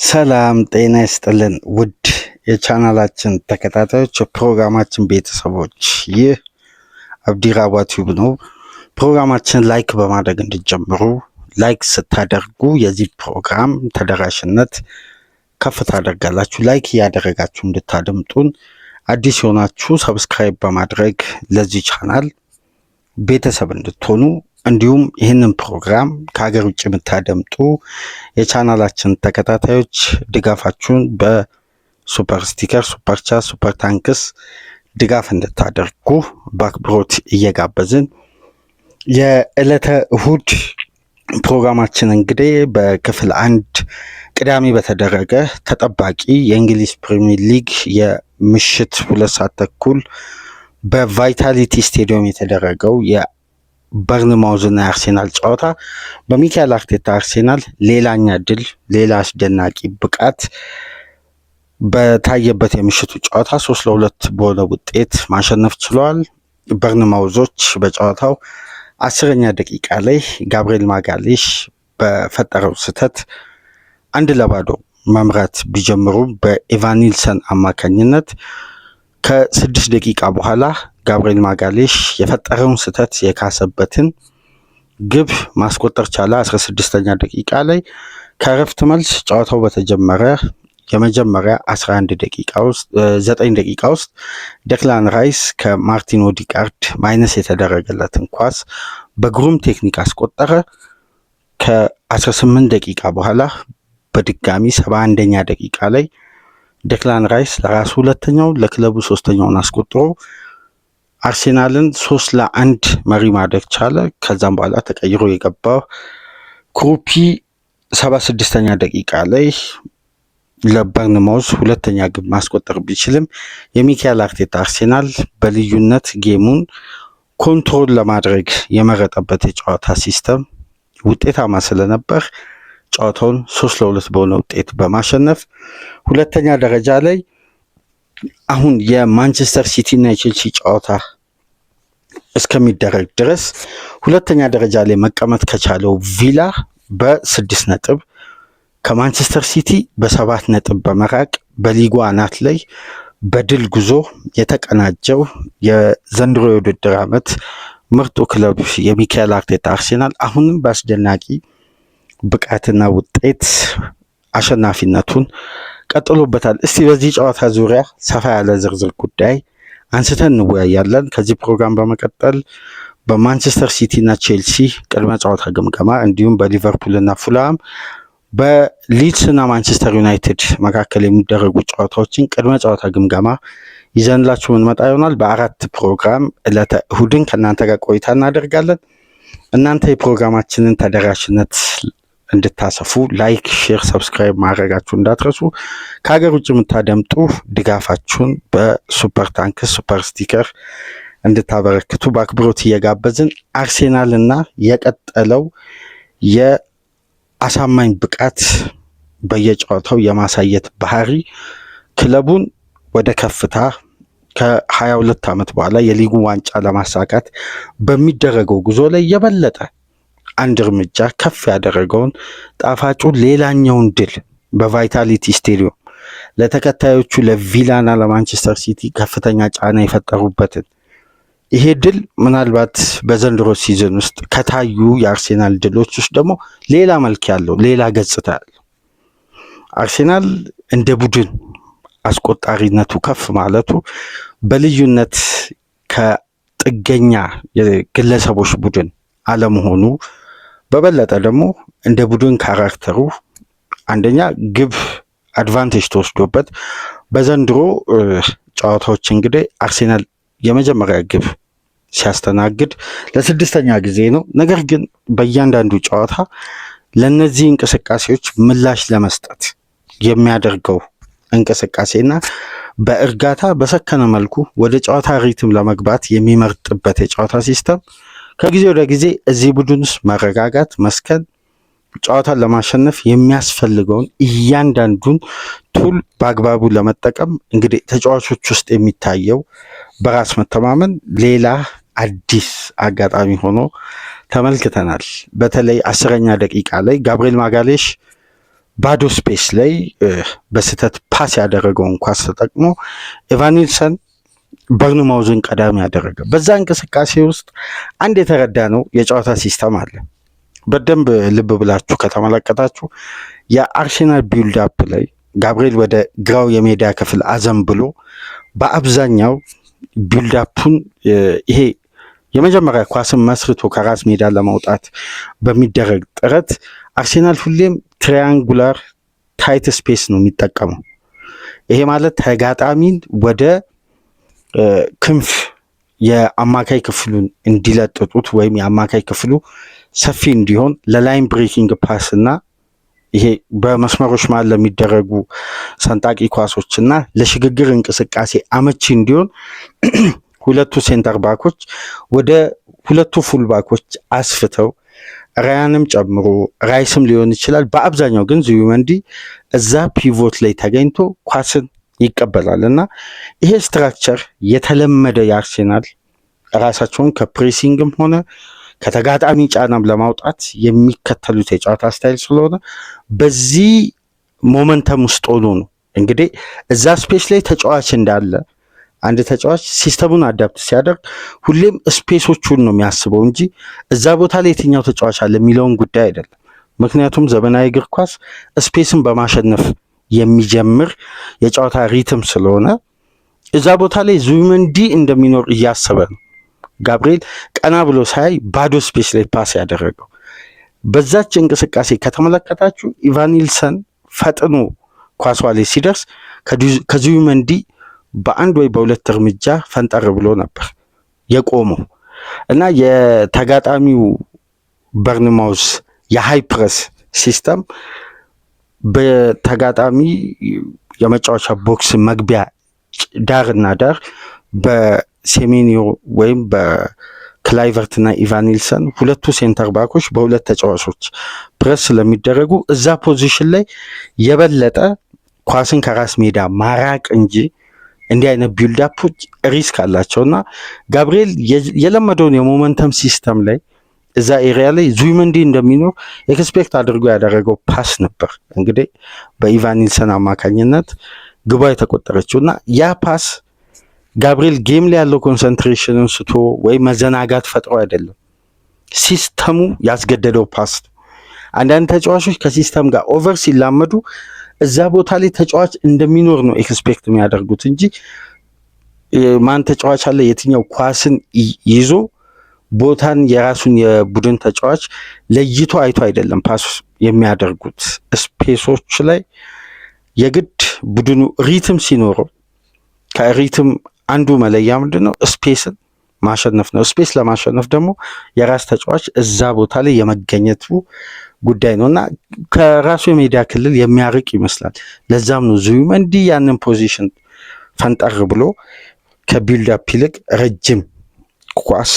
ሰላም ጤና ይስጥልን ውድ የቻናላችን ተከታታዮች ፕሮግራማችን ቤተሰቦች፣ ይህ አብዲራዋ ቲዩብ ነው። ፕሮግራማችን ላይክ በማድረግ እንድትጀምሩ። ላይክ ስታደርጉ የዚህ ፕሮግራም ተደራሽነት ከፍ ታደርጋላችሁ። ላይክ እያደረጋችሁ እንድታደምጡን፣ አዲስ የሆናችሁ ሰብስክራይብ በማድረግ ለዚህ ቻናል ቤተሰብ እንድትሆኑ፣ እንዲሁም ይህንን ፕሮግራም ከሀገር ውጭ የምታደምጡ የቻናላችን ተከታታዮች ድጋፋችሁን በሱፐር ስቲከር፣ ሱፐር ቻት፣ ሱፐር ታንክስ ድጋፍ እንድታደርጉ በአክብሮት እየጋበዝን የዕለተ እሁድ ፕሮግራማችን እንግዲህ በክፍል 1 ቅዳሜ በተደረገ ተጠባቂ የእንግሊዝ ፕሪሚየር ሊግ የምሽት 2 ሰዓት ተኩል በቫይታሊቲ ስቴዲየም የተደረገው የበርንማውዝ እና የአርሴናል ጨዋታ በሚካኤል አርቴታ አርሴናል ሌላኛ ድል፣ ሌላ አስደናቂ ብቃት በታየበት የምሽቱ ጨዋታ 3-2 በሆነ ውጤት ማሸነፍ ችለዋል። በርንማውዞች በጨዋታው 10ኛ ደቂቃ ላይ ጋብርኤል ማጋሌሽ በፈጠረው ስህተት 1-0 መምራት ቢጀምሩም በኤቫኒልሰን አማካኝነት ከ6 ደቂቃ በኋላ ጋብርኤል ማጋሌሽ የፈጠረውን ስህተት የካሰበትን ግብ ማስቆጠር ቻለ። 16ኛ ደቂቃ ላይ ከረፍት መልስ ጨዋታው በተጀመረ የመጀመሪያ 9 ደቂቃ ውስጥ ዴክላን ራይስ ከማርቲን ኦዲጋርድ ማይነስ የተደረገለትን ኳስ በግሩም ቴክኒክ አስቆጠረ። ከ18 ደቂቃ በኋላ በድጋሚ 71ኛ ደቂቃ ላይ ዴክላን ራይስ ለራሱ ሁለተኛው ለክለቡ ሶስተኛውን አስቆጥሮ አርሴናልን 3-1 መሪ ማድረግ ቻለ። ከዛም በኋላ ተቀይሮ የገባው ክሩፒ 76ኛ ደቂቃ ላይ ለበርንማውዝ ሁለተኛ ግብ ማስቆጠር ቢችልም የሚካኤል አርቴታ አርሴናል በልዩነት ጌሙን ኮንትሮል ለማድረግ የመረጠበት የጨዋታ ሲስተም ውጤታማ ስለነበር ጨዋታውን 3-2 በሆነ ውጤት በማሸነፍ ሁለተኛ ደረጃ ላይ አሁን የማንቸስተር ሲቲ እና የቼልሲ ጨዋታ እስከሚደረግ ድረስ ሁለተኛ ደረጃ ላይ መቀመጥ ከቻለው ቪላ በ6 ነጥብ ከማንቸስተር ሲቲ በ7 ነጥብ በመራቅ በሊጉ አናት ላይ በድል ጉዞ የተቀናጀው የዘንድሮ የውድድር ዓመት ምርጡ ክለብ የሚካኤል አርቴታ አርሴናል አሁንም በአስደናቂ ብቃትና ውጤት አሸናፊነቱን ቀጥሎበታል። እስቲ በዚህ ጨዋታ ዙሪያ ሰፋ ያለ ዝርዝር ጉዳይ አንስተን እንወያያለን። ከዚህ ፕሮግራም በመቀጠል በማንቸስተር ሲቲ እና ቼልሲ ቅድመ ጨዋታ ግምገማ፣ እንዲሁም በሊቨርፑል እና ፉልሃም፣ በሊድስ እና ማንቸስተር ዩናይትድ መካከል የሚደረጉ ጨዋታዎችን ቅድመ ጨዋታ ግምገማ ይዘንላችሁ ምንመጣ ይሆናል። በአራት ፕሮግራም ዕለተ እሁድን ከእናንተ ጋር ቆይታ እናደርጋለን። እናንተ የፕሮግራማችንን ተደራሽነት እንድታሰፉ ላይክ፣ ሼር፣ ሰብስክራይብ ማድረጋችሁ እንዳትረሱ። ከሀገር ውጭ የምታደምጡ ድጋፋችሁን በሱፐር ታንክስ፣ ሱፐር ስቲከር እንድታበረክቱ በአክብሮት እየጋበዝን አርሴናል እና የቀጠለው የአሳማኝ ብቃት በየጨዋታው የማሳየት ባህሪ ክለቡን ወደ ከፍታ ከ22 ዓመት በኋላ የሊጉ ዋንጫ ለማሳካት በሚደረገው ጉዞ ላይ የበለጠ አንድ እርምጃ ከፍ ያደረገውን ጣፋጩ ሌላኛውን ድል በቫይታሊቲ ስቴዲየም ለተከታዮቹ ለቪላና ለማንቸስተር ሲቲ ከፍተኛ ጫና የፈጠሩበትን ይሄ ድል ምናልባት በዘንድሮ ሲዝን ውስጥ ከታዩ የአርሴናል ድሎች ውስጥ ደግሞ ሌላ መልክ ያለው ሌላ ገጽታ ያለው አርሴናል እንደ ቡድን አስቆጣሪነቱ ከፍ ማለቱ በልዩነት ከጥገኛ የግለሰቦች ቡድን አለመሆኑ በበለጠ ደግሞ እንደ ቡድን ካራክተሩ አንደኛ ግብ አድቫንቴጅ ተወስዶበት በዘንድሮ ጨዋታዎች እንግዲህ አርሴናል የመጀመሪያ ግብ ሲያስተናግድ ለ6ኛ ጊዜ ነው። ነገር ግን በእያንዳንዱ ጨዋታ ለነዚህ እንቅስቃሴዎች ምላሽ ለመስጠት የሚያደርገው እንቅስቃሴና በእርጋታ በሰከነ መልኩ ወደ ጨዋታ ሪትም ለመግባት የሚመርጥበት የጨዋታ ሲስተም ከጊዜ ወደ ጊዜ እዚህ ቡድን ውስጥ መረጋጋት፣ መስከን፣ ጨዋታን ለማሸነፍ የሚያስፈልገውን እያንዳንዱን ቱል በአግባቡ ለመጠቀም እንግዲህ ተጫዋቾች ውስጥ የሚታየው በራስ መተማመን ሌላ አዲስ አጋጣሚ ሆኖ ተመልክተናል። በተለይ 10ኛ ደቂቃ ላይ ጋብርኤል ማጋሌሽ ባዶ ስፔስ ላይ በስህተት ፓስ ያደረገውን ኳስ ተጠቅሞ ኤቫኒልሰን በርንማውዝን ቀዳሚ ያደረገ። በዛ እንቅስቃሴ ውስጥ አንድ የተረዳ ነው የጨዋታ ሲስተም አለ። በደንብ ልብ ብላችሁ ከተመለከታችሁ የአርሴናል ቢልድ አፕ ላይ ጋብርኤል ወደ ግራው የሜዳ ክፍል አዘንብሎ በአብዛኛው ቢልድ አፑን ይሄ የመጀመሪያ ኳስን መስርቶ ከራስ ሜዳ ለማውጣት በሚደረግ ጥረት አርሴናል ሁሌም ትራያንጉላር ታይት ስፔስ ነው የሚጠቀመው። ይሄ ማለት ተጋጣሚን ወደ ክንፍ የአማካይ ክፍሉን እንዲለጥጡት ወይም የአማካይ ክፍሉ ሰፊ እንዲሆን ለላይን ብሬኪንግ ፓስ እና ይሄ በመስመሮች መሃል ለሚደረጉ ሰንጣቂ ኳሶች እና ለሽግግር እንቅስቃሴ አመቺ እንዲሆን ሁለቱ ሴንተር ባኮች ወደ ሁለቱ ፉል ባኮች አስፍተው ራያንም ጨምሮ ራይስም ሊሆን ይችላል። በአብዛኛው ግን ዙቢመንዲ እዛ ፒቮት ላይ ተገኝቶ ኳስን ይቀበላል እና ይሄ ስትራክቸር የተለመደ የአርሴናል ራሳቸውን ከፕሬሲንግም ሆነ ከተጋጣሚ ጫናም ለማውጣት የሚከተሉት የጨዋታ ስታይል ስለሆነ በዚህ ሞመንተም ውስጥ ሆኖ ነው እንግዲህ እዛ ስፔስ ላይ ተጫዋች እንዳለ አንድ ተጫዋች ሲስተሙን አዳፕት ሲያደርግ ሁሌም ስፔሶቹን ነው የሚያስበው እንጂ እዛ ቦታ ላይ የትኛው ተጫዋች አለ የሚለውን ጉዳይ አይደለም። ምክንያቱም ዘመናዊ እግር ኳስ ስፔስን በማሸነፍ የሚጀምር የጨዋታ ሪትም ስለሆነ እዛ ቦታ ላይ ዙቢመንዲ እንደሚኖር እያሰበ ነው ጋብርኤል ቀና ብሎ ሳይ ባዶ ስፔስ ላይ ፓስ ያደረገው። በዛች እንቅስቃሴ ከተመለከታችሁ ኢቫኒልሰን ፈጥኖ ኳሷ ላይ ሲደርስ ከዙቢመንዲ በአንድ ወይ በሁለት እርምጃ ፈንጠር ብሎ ነበር የቆመው እና የተጋጣሚው በርንማውዝ የሃይ ፕረስ ሲስተም በተጋጣሚ የመጫወቻ ቦክስ መግቢያ ዳርና ዳር በሴሜኒዮ ወይም በክላይቨርት እና ኢቫኒልሰን ሁለቱ ሴንተር ባኮች በሁለት ተጫዋቾች ፕረስ ስለሚደረጉ እዛ ፖዚሽን ላይ የበለጠ ኳስን ከራስ ሜዳ ማራቅ እንጂ እንዲህ አይነት ቢልዳፖች ሪስክ አላቸውና ጋብርኤል የለመደውን የሞመንተም ሲስተም ላይ እዛ ኤሪያ ላይ ዙቢመንዲ እንደሚኖር ኤክስፔክት አድርጎ ያደረገው ፓስ ነበር እንግዲህ በኢቫኒልሰን አማካኝነት ግባ የተቆጠረችው እና ያ ፓስ ጋብርኤል ጌም ላይ ያለው ኮንሰንትሬሽንን ስቶ ወይ መዘናጋት ፈጥሮ አይደለም፣ ሲስተሙ ያስገደደው ፓስ ነው። አንዳንድ ተጫዋቾች ከሲስተም ጋር ኦቨር ሲላመዱ እዛ ቦታ ላይ ተጫዋች እንደሚኖር ነው ኤክስፔክት የሚያደርጉት እንጂ ማን ተጫዋች አለ የትኛው ኳስን ይዞ ቦታን የራሱን የቡድን ተጫዋች ለይቶ አይቶ አይደለም ፓስ የሚያደርጉት። ስፔሶች ላይ የግድ ቡድኑ ሪትም ሲኖረው ከሪትም አንዱ መለያ ምንድን ነው? ስፔስን ማሸነፍ ነው። ስፔስ ለማሸነፍ ደግሞ የራስ ተጫዋች እዛ ቦታ ላይ የመገኘቱ ጉዳይ ነው እና ከራሱ የሜዳ ክልል የሚያርቅ ይመስላል። ለዛም ነው ዙቢመንዲ ያንን ፖዚሽን ፈንጠር ብሎ ከቢልድ አፕ ይልቅ ረጅም ኳስ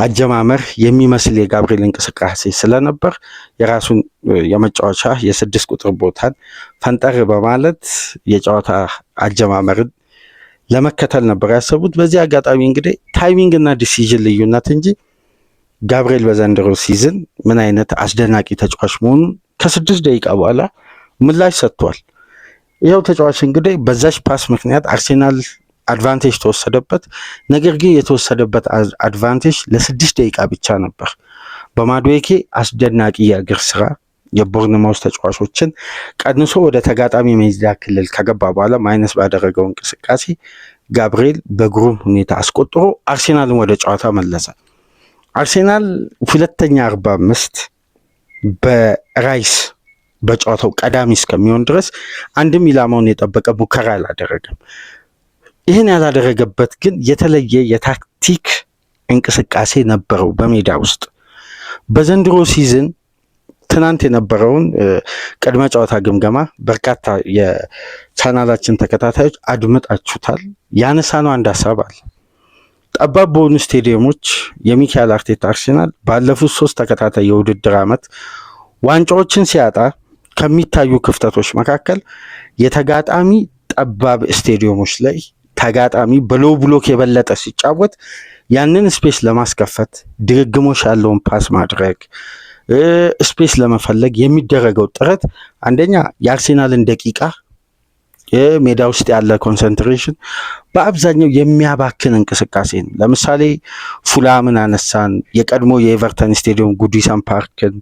አጀማመር የሚመስል የጋብርኤል እንቅስቃሴ ስለነበር የራሱን የመጫወቻ የ6 ቁጥር ቦታን ፈንጠር በማለት የጨዋታ አጀማመርን ለመከተል ነበር ያሰቡት። በዚህ አጋጣሚ እንግዲህ ታይሚንግ እና ዲሲዥን ልዩነት እንጂ ጋብርኤል በዘንድሮ ሲዝን ምን አይነት አስደናቂ ተጫዋች መሆኑን ከ6 ደቂቃ በኋላ ምላሽ ሰጥቷል። ይኸው ተጫዋች እንግዲህ በዛች ፓስ ምክንያት አርሴናል አድቫንቴጅ ተወሰደበት። ነገር ግን የተወሰደበት አድቫንቴጅ ለ6 ደቂቃ ብቻ ነበር። በማዱዌኬ አስደናቂ የእግር ስራ የቦርንማውዝ ተጫዋቾችን ቀንሶ ወደ ተጋጣሚ ሜዳ ክልል ከገባ በኋላ ማይነስ ባደረገው እንቅስቃሴ ጋብርኤል በግሩም ሁኔታ አስቆጥሮ አርሴናልን ወደ ጨዋታ መለሰ። አርሴናል ሁለተኛ 45 በራይስ በጨዋታው ቀዳሚ እስከሚሆን ድረስ አንድም ኢላማውን የጠበቀ ሙከራ አላደረገም። ይህን ያላደረገበት ግን የተለየ የታክቲክ እንቅስቃሴ ነበረው በሜዳ ውስጥ። በዘንድሮ ሲዝን ትናንት የነበረውን ቅድመ ጨዋታ ግምገማ በርካታ የቻናላችን ተከታታዮች አድምጣችሁታል። ያነሳነው አንድ ሀሳብ አለ። ጠባብ በሆኑ ስቴዲየሞች የሚካኤል አርቴታ አርሴናል ባለፉት 3 ተከታታይ የውድድር ዓመት ዋንጫዎችን ሲያጣ ከሚታዩ ክፍተቶች መካከል የተጋጣሚ ጠባብ ስቴዲየሞች ላይ ተጋጣሚ በሎው ብሎክ የበለጠ ሲጫወት ያንን ስፔስ ለማስከፈት ድግግሞሽ ያለውን ፓስ ማድረግ ስፔስ ለመፈለግ የሚደረገው ጥረት አንደኛ የአርሴናልን ደቂቃ ሜዳ ውስጥ ያለ ኮንሰንትሬሽን በአብዛኛው የሚያባክን እንቅስቃሴ ነው። ለምሳሌ ፉላምን አነሳን፣ የቀድሞ የኤቨርተን ስቴዲየም ጉዲሰን ፓርክን፣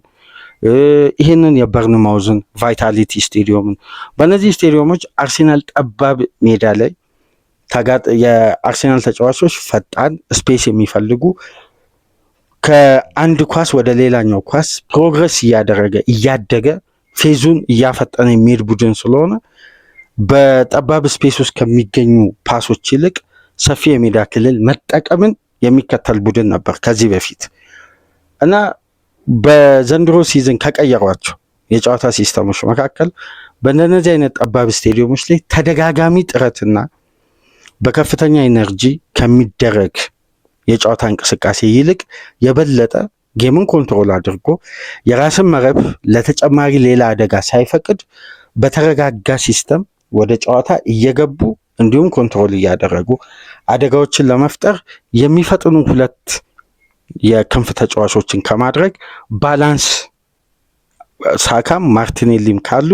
ይህንን የበርንማውዝን ቫይታሊቲ ስቴዲየምን። በእነዚህ ስቴዲየሞች አርሴናል ጠባብ ሜዳ ላይ የአርሴናል ተጫዋቾች ፈጣን ስፔስ የሚፈልጉ ከአንድ ኳስ ወደ ሌላኛው ኳስ ፕሮግረስ እያደገ ፌዙን እያፈጠነ የሚሄድ ቡድን ስለሆነ በጠባብ ስፔስ ውስጥ ከሚገኙ ፓሶች ይልቅ ሰፊ የሜዳ ክልል መጠቀምን የሚከተል ቡድን ነበር ከዚህ በፊት እና በዘንድሮ ሲዝን ከቀየሯቸው የጨዋታ ሲስተሞች መካከል በእነዚህ አይነት ጠባብ ስቴዲየሞች ላይ ተደጋጋሚ ጥረትና በከፍተኛ ኢነርጂ ከሚደረግ የጨዋታ እንቅስቃሴ ይልቅ የበለጠ ጌምን ኮንትሮል አድርጎ የራስን መረብ ለተጨማሪ ሌላ አደጋ ሳይፈቅድ በተረጋጋ ሲስተም ወደ ጨዋታ እየገቡ እንዲሁም ኮንትሮል እያደረጉ አደጋዎችን ለመፍጠር የሚፈጥኑ ሁለት የክንፍ ተጫዋቾችን ከማድረግ ባላንስ ሳካም ማርቲኔሊም ካሉ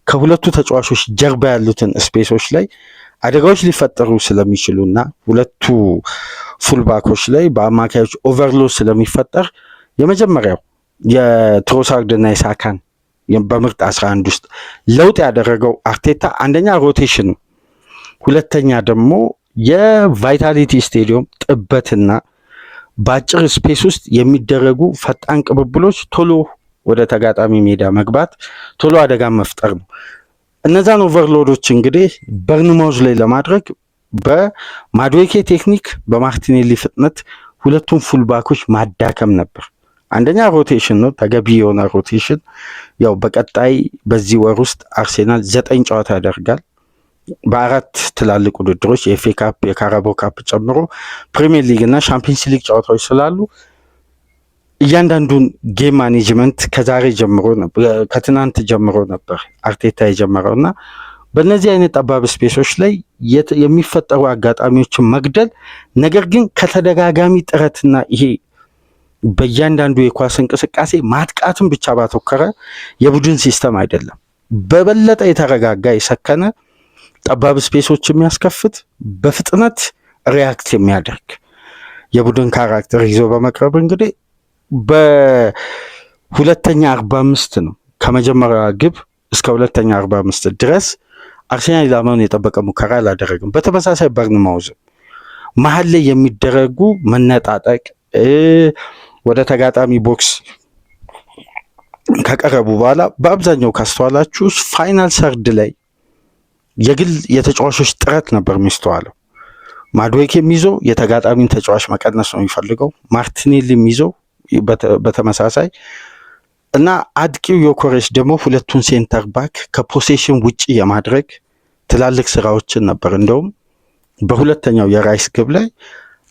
ከሁለቱ ተጫዋቾች ጀርባ ያሉትን ስፔሶች ላይ አደጋዎች ሊፈጠሩ ስለሚችሉና ሁለቱ ፉልባኮች ላይ በአማካዮች ኦቨርሎድ ስለሚፈጠር የመጀመሪያው የትሮሳርድና የሳካን በምርጥ 11 ውስጥ ለውጥ ያደረገው አርቴታ አንደኛ ሮቴሽን፣ ሁለተኛ ደግሞ የቫይታሊቲ ስቴዲየም ጥበትና በአጭር ስፔስ ውስጥ የሚደረጉ ፈጣን ቅብብሎች ቶሎ ወደ ተጋጣሚ ሜዳ መግባት፣ ቶሎ አደጋ መፍጠር ነው። እነዛን ኦቨርሎዶች እንግዲህ በርንማውዝ ላይ ለማድረግ በማድዌኬ ቴክኒክ በማርቲኔሊ ፍጥነት ሁለቱም ፉልባኮች ማዳከም ነበር። አንደኛ ሮቴሽን ነው፣ ተገቢ የሆነ ሮቴሽን። ያው በቀጣይ በዚህ ወር ውስጥ አርሴናል 9 ጨዋታ ያደርጋል በ4 ትላልቅ ውድድሮች የኤፍኤ ካፕ፣ የካራቦ ካፕ ጨምሮ ፕሪሚየር ሊግ እና ሻምፒየንስ ሊግ ጨዋታዎች ስላሉ እያንዳንዱን ጌም ማኔጅመንት ከዛሬ ጀምሮ ከትናንት ጀምሮ ነበር አርቴታ የጀመረው እና በእነዚህ አይነት ጠባብ ስፔሶች ላይ የሚፈጠሩ አጋጣሚዎችን መግደል፣ ነገር ግን ከተደጋጋሚ ጥረትና ይሄ በእያንዳንዱ የኳስ እንቅስቃሴ ማጥቃትን ብቻ ባተኮረ የቡድን ሲስተም አይደለም። በበለጠ የተረጋጋ የሰከነ ጠባብ ስፔሶች የሚያስከፍት በፍጥነት ሪያክት የሚያደርግ የቡድን ካራክተር ይዞ በመቅረብ እንግዲህ በሁለተኛ 45 ነው ከመጀመሪያ ግብ እስከ ሁለተኛ 45 ድረስ አርሴናል ኢላማውን የጠበቀ ሙከራ አላደረግም። በተመሳሳይ በርንማውዝ መሀል ላይ የሚደረጉ መነጣጠቅ ወደ ተጋጣሚ ቦክስ ከቀረቡ በኋላ በአብዛኛው ካስተዋላችሁ ፋይናል ሰርድ ላይ የግል የተጫዋቾች ጥረት ነበር የሚስተዋለው። ማድዌክ የሚይዘው የተጋጣሚን ተጫዋች መቀነስ ነው የሚፈልገው፣ ማርቲኔሊ የሚይዘው በተመሳሳይ እና አጥቂው ዮኮሬስ ደግሞ ሁለቱን ሴንተር ባክ ከፖሴሽን ውጪ የማድረግ ትላልቅ ስራዎችን ነበር። እንደውም በሁለተኛው የራይስ ግብ ላይ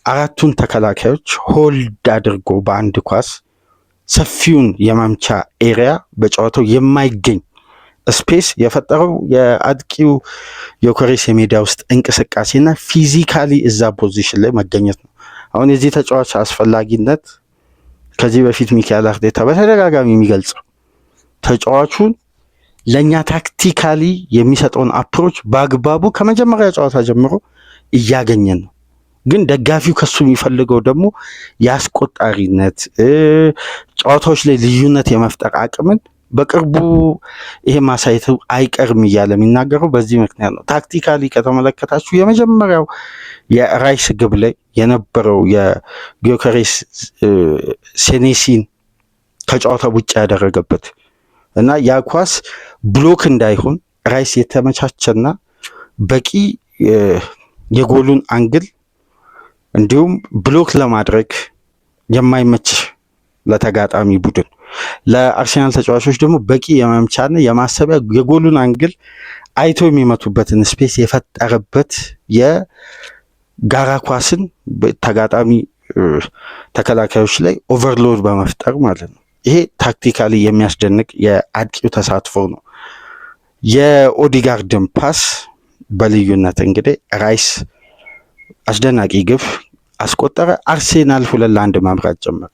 4ቱን ተከላካዮች ሆልድ አድርጎ በአንድ ኳስ ሰፊውን የማምቻ ኤሪያ በጨዋታው የማይገኝ ስፔስ የፈጠረው የአጥቂው ዮኮሬስ የሜዳ ውስጥ እንቅስቃሴና ፊዚካሊ እዛ ፖዚሽን ላይ መገኘት ነው። አሁን የዚህ ተጫዋች አስፈላጊነት ከዚህ በፊት ሚካኤል አርቴታ በተደጋጋሚ የሚገልጸው ተጫዋቹን ለእኛ ታክቲካሊ የሚሰጠውን አፕሮች በአግባቡ ከመጀመሪያ ጨዋታ ጀምሮ እያገኘን ነው። ግን ደጋፊው ከሱ የሚፈልገው ደግሞ የአስቆጣሪነት ጨዋታዎች ላይ ልዩነት የመፍጠር አቅምን በቅርቡ ይሄ ማሳየቱ አይቀርም እያለ የሚናገረው በዚህ ምክንያት ነው። ታክቲካሊ ከተመለከታችሁ የመጀመሪያው የራይስ ግብ ላይ የነበረው የጊዮከሬስ ሴኔሲን ከጨዋታ ውጭ ያደረገበት እና ያ ኳስ ብሎክ እንዳይሆን ራይስ የተመቻቸና በቂ የጎሉን አንግል እንዲሁም ብሎክ ለማድረግ የማይመች ለተጋጣሚ ቡድን ለአርሴናል ተጫዋቾች ደግሞ በቂ የመምቻና የማሰቢያ የጎሉን አንግል አይቶ የሚመቱበትን ስፔስ የፈጠረበት የጋራ ኳስን ተጋጣሚ ተከላካዮች ላይ ኦቨርሎድ በመፍጠር ማለት ነው። ይሄ ታክቲካሊ የሚያስደንቅ የአጥቂው ተሳትፎ ነው። የኦዲጋርድን ፓስ በልዩነት እንግዲህ ራይስ አስደናቂ ግብ አስቆጠረ። አርሴናል 2-1 መምራት ጀመረ።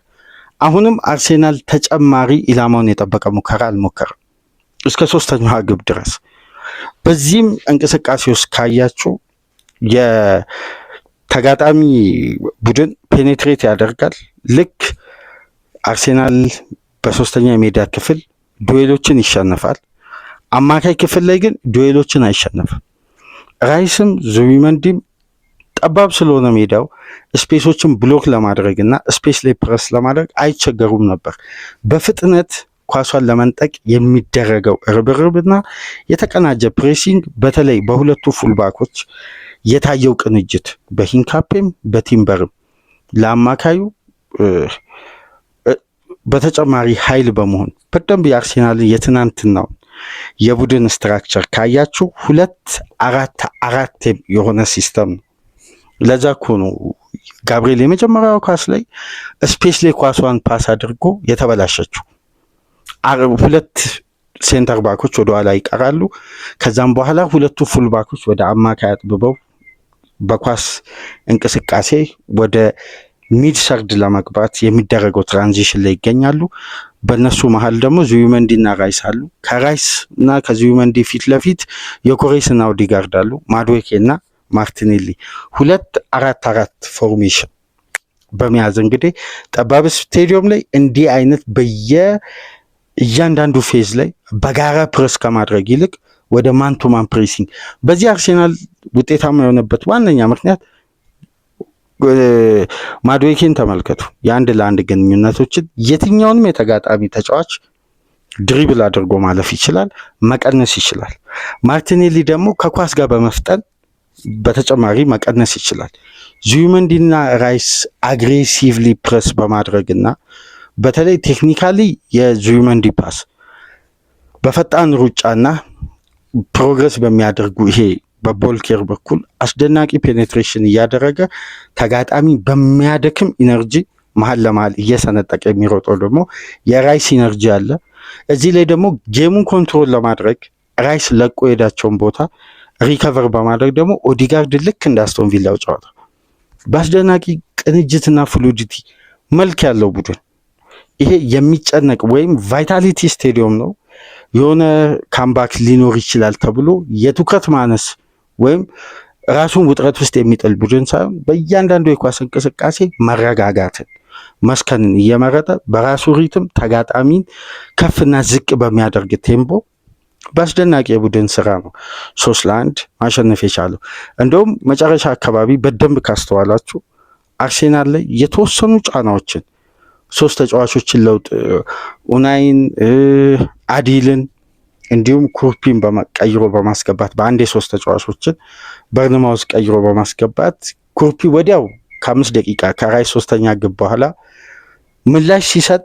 አሁንም አርሴናል ተጨማሪ ኢላማውን የጠበቀ ሙከራ አልሞከረም እስከ ሶስተኛዋ ግብ ድረስ። በዚህም እንቅስቃሴ ውስጥ ካያችሁ የተጋጣሚ ቡድን ፔኔትሬት ያደርጋል። ልክ አርሴናል በሶስተኛ የሜዳ ክፍል ዱዌሎችን ይሸነፋል። አማካይ ክፍል ላይ ግን ዱዌሎችን አይሸነፍም። ራይስም ዙቢመንዲም ጠባብ ስለሆነ ሜዳው ስፔሶችን ብሎክ ለማድረግ እና ስፔስ ላይ ፕረስ ለማድረግ አይቸገሩም ነበር። በፍጥነት ኳሷን ለመንጠቅ የሚደረገው ርብርብና የተቀናጀ ፕሬሲንግ በተለይ በሁለቱ ፉልባኮች የታየው ቅንጅት በሂንካፔም በቲምበርም ለአማካዩ በተጨማሪ ኃይል በመሆን በደንብ የአርሴናል የትናንትናው የቡድን ስትራክቸር ካያችሁ 2-4-4 የሆነ ሲስተም ነው። ለዛ እኮ ነው ጋብሪኤል የመጀመሪያው ኳስ ላይ ስፔስ ላይ ኳሷን ፓስ አድርጎ የተበላሸችው። ሁለት ሴንተር ባኮች ወደ ኋላ ይቀራሉ። ከዛም በኋላ ሁለቱ ፉል ባኮች ወደ አማካይ አጥብበው በኳስ እንቅስቃሴ ወደ ሚድ ሰርድ ለመግባት የሚደረገው ትራንዚሽን ላይ ይገኛሉ። በእነሱ መሀል ደግሞ ዙቢመንዲ እና ራይስ አሉ። ከራይስ እና ከዙቢመንዲ ፊት ለፊት የኮሬስ እና ኦዲጋርድ አሉ። ማድዌኬ እና ማርቲኔሊ 2-4-4 ፎርሜሽን በመያዝ እንግዲህ ጠባብ ስቴዲየም ላይ እንዲህ አይነት እያንዳንዱ ፌዝ ላይ በጋራ ፕሬስ ከማድረግ ይልቅ ወደ ማን ቱ ማን ፕሬሲንግ በዚህ አርሴናል ውጤታማ የሆነበት ዋነኛ ምክንያት ማድዌኬን ተመልከቱ። የአንድ ለአንድ ግንኙነቶችን የትኛውንም የተጋጣሚ ተጫዋች ድሪብል አድርጎ ማለፍ ይችላል፣ መቀነስ ይችላል። ማርቲኔሊ ደግሞ ከኳስ ጋር በመፍጠን በተጨማሪ መቀነስ ይችላል። ዙቢመንዲና ራይስ አግሬሲቭሊ ፕሬስ በማድረግና በተለይ ቴክኒካሊ የዙቢመንዲ ፓስ በፈጣን ሩጫና ፕሮግረስ በሚያደርጉ ይሄ በቦልኬር በኩል አስደናቂ ፔኔትሬሽን እያደረገ ተጋጣሚ በሚያደክም ኢነርጂ መሀል ለመሀል እየሰነጠቀ የሚሮጠው ደግሞ የራይስ ኢነርጂ አለ። እዚህ ላይ ደግሞ ጌሙን ኮንትሮል ለማድረግ ራይስ ለቆ ሄዳቸውን ቦታ ሪከቨር በማድረግ ደግሞ ኦዲጋርድ ልክ እንደ አስቶን ቪላው ጨዋታ በአስደናቂ ቅንጅትና ፍሉዲቲ መልክ ያለው ቡድን ይሄ የሚጨነቅ ወይም ቫይታሊቲ ስቴዲየም ነው። የሆነ ካምባክ ሊኖር ይችላል ተብሎ የትኩረት ማነስ ወይም ራሱን ውጥረት ውስጥ የሚጥል ቡድን ሳይሆን በእያንዳንዱ የኳስ እንቅስቃሴ መረጋጋትን መስከንን እየመረጠ በራሱ ሪትም ተጋጣሚን ከፍና ዝቅ በሚያደርግ ቴምፖ በአስደናቂ የቡድን ስራ ነው 3-1 ማሸነፍ የቻለው። እንደውም መጨረሻ አካባቢ በደንብ ካስተዋላችሁ አርሴናል ላይ የተወሰኑ ጫናዎችን ሶስት ተጫዋቾችን ለውጥ ኡናይን አዲልን እንዲሁም ኩርፒን ቀይሮ በማስገባት በአንድ የሶስት ተጫዋቾችን በርንማውዝ ቀይሮ በማስገባት ኩርፒ ወዲያው ከ5 ደቂቃ ከራይስ ሶስተኛ ግብ በኋላ ምላሽ ሲሰጥ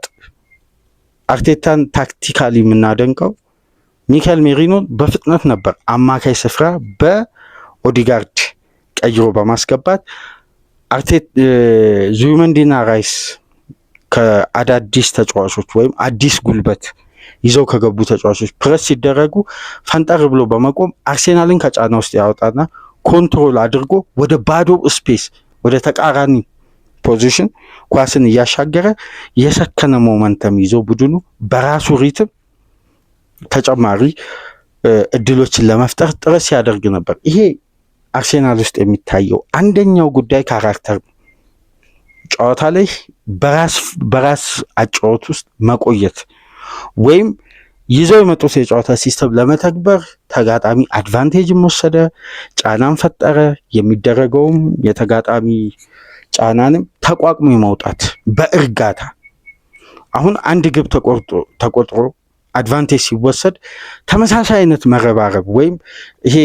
አርቴታን ታክቲካሊ የምናደንቀው ሚካኤል ሜሪኖን በፍጥነት ነበር አማካይ ስፍራ በኦዲጋርድ ቀይሮ በማስገባት ዙቢመንዲና ራይስ ከአዳዲስ ተጫዋቾች ወይም አዲስ ጉልበት ይዘው ከገቡ ተጫዋቾች ፕረስ ሲደረጉ ፈንጠር ብሎ በመቆም አርሴናልን ከጫና ውስጥ ያወጣና ኮንትሮል አድርጎ ወደ ባዶ ስፔስ ወደ ተቃራኒ ፖዚሽን ኳስን እያሻገረ የሰከነ ሞመንተም ይዞ ቡድኑ በራሱ ሪትም ተጨማሪ እድሎችን ለመፍጠር ጥረት ሲያደርግ ነበር። ይሄ አርሴናል ውስጥ የሚታየው አንደኛው ጉዳይ ካራክተር ጨዋታ ላይ በራስ አጨዋወት ውስጥ መቆየት ወይም ይዘው የመጡት የጨዋታ ሲስተም ለመተግበር ተጋጣሚ አድቫንቴጅም ወሰደ፣ ጫናን ፈጠረ። የሚደረገውም የተጋጣሚ ጫናንም ተቋቁሞ መውጣት በእርጋታ አሁን አንድ ግብ ተቆጥሮ አድቫንቴጅ ሲወሰድ ተመሳሳይ አይነት መረባረብ ወይም ይሄ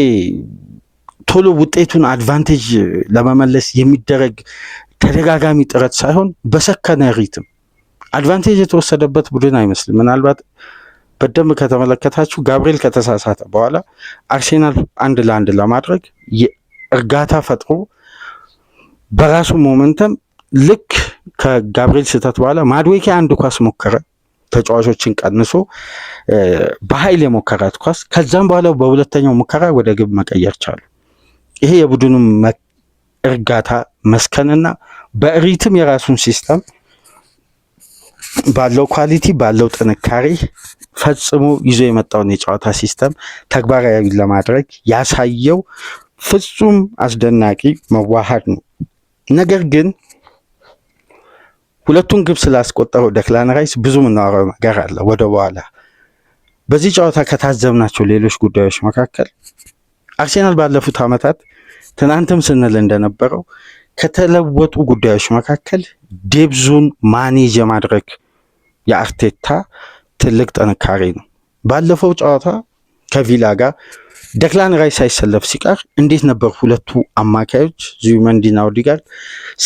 ቶሎ ውጤቱን አድቫንቴጅ ለመመለስ የሚደረግ ተደጋጋሚ ጥረት ሳይሆን በሰከነ ሪትም አድቫንቴጅ የተወሰደበት ቡድን አይመስልም። ምናልባት በደንብ ከተመለከታችሁ ጋብሪኤል ከተሳሳተ በኋላ አርሴናል 1-1 ለማድረግ እርጋታ ፈጥሮ በራሱ ሞመንተም ልክ ከጋብሪኤል ስህተት በኋላ ማድዌኬ አንድ ኳስ ሞከረ፣ ተጫዋቾችን ቀንሶ በኃይል የሞከራት ኳስ ከዛም በኋላ በሁለተኛው ሙከራ ወደ ግብ መቀየር ቻሉ። ይሄ የቡድኑ እርጋታ መስከንና በሪትም የራሱን ሲስተም ባለው ኳሊቲ ባለው ጥንካሬ ፈጽሞ ይዞ የመጣውን የጨዋታ ሲስተም ተግባራዊ ለማድረግ ያሳየው ፍጹም አስደናቂ መዋሃድ ነው። ነገር ግን ሁለቱን ግብ ስላስቆጠረው ዴክላን ራይስ ብዙ የምናወራው ነገር አለ ወደ በኋላ። በዚህ ጨዋታ ከታዘብናቸው ሌሎች ጉዳዮች መካከል አርሴናል ባለፉት ዓመታት ትናንትም ስንል እንደነበረው ከተለወጡ ጉዳዮች መካከል ዴብዙን ማኔጅ የማድረግ የአርቴታ ትልቅ ጥንካሬ ነው። ባለፈው ጨዋታ ከቪላ ጋር ዴክላን ራይስ ሳይሰለፍ ሲቀር እንዴት ነበር ሁለቱ አማካዮች ዙቢሜንዲና ኦዴጋርድ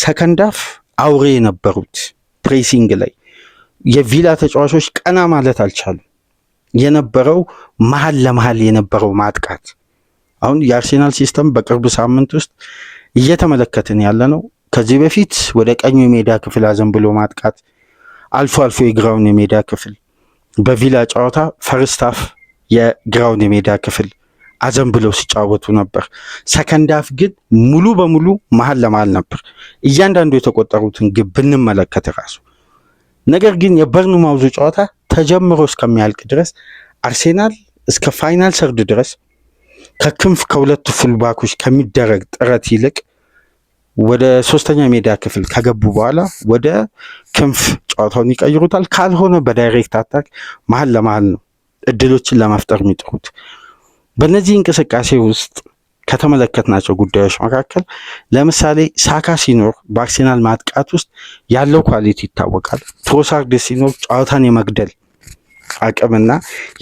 ሰከንድ ሃፍ አውሬ የነበሩት ፕሬሲንግ ላይ። የቪላ ተጫዋቾች ቀና ማለት አልቻሉም። የነበረው መሀል ለመሀል የነበረው ማጥቃት አሁን የአርሴናል ሲስተም በቅርብ ሳምንት ውስጥ እየተመለከትን ያለ ነው። ከዚህ በፊት ወደ ቀኙ የሜዳ ክፍል አዘንብሎ ማጥቃት፣ አልፎ አልፎ የግራውን የሜዳ ክፍል። በቪላ ጨዋታ ፈርስት ሃፍ የግራውን የሜዳ ክፍል አዘንብለው ሲጫወቱ ነበር። ሰከንድ ሃፍ ግን ሙሉ በሙሉ መሀል ለመሀል ነበር እያንዳንዱ የተቆጠሩትን ግብ ብንመለከት ራሱ። ነገር ግን የበርንማውዙ ጨዋታ ተጀምሮ እስከሚያልቅ ድረስ አርሴናል እስከ ፋይናል ሰርድ ድረስ ከክንፍ ከሁለቱ ፉልባኮች ከሚደረግ ጥረት ይልቅ ወደ ሶስተኛ ሜዳ ክፍል ከገቡ በኋላ ወደ ክንፍ ጨዋታውን ይቀይሩታል። ካልሆነ በዳይሬክት አታክ መሀል ለመሀል ነው እድሎችን ለመፍጠር የሚጥሩት። በእነዚህ እንቅስቃሴ ውስጥ ከተመለከትናቸው ጉዳዮች መካከል ለምሳሌ ሳካ ሲኖር በአርሴናል ማጥቃት ውስጥ ያለው ኳሊቲ ይታወቃል። ትሮሳርድ ሲኖር ጨዋታን የመግደል አቅምና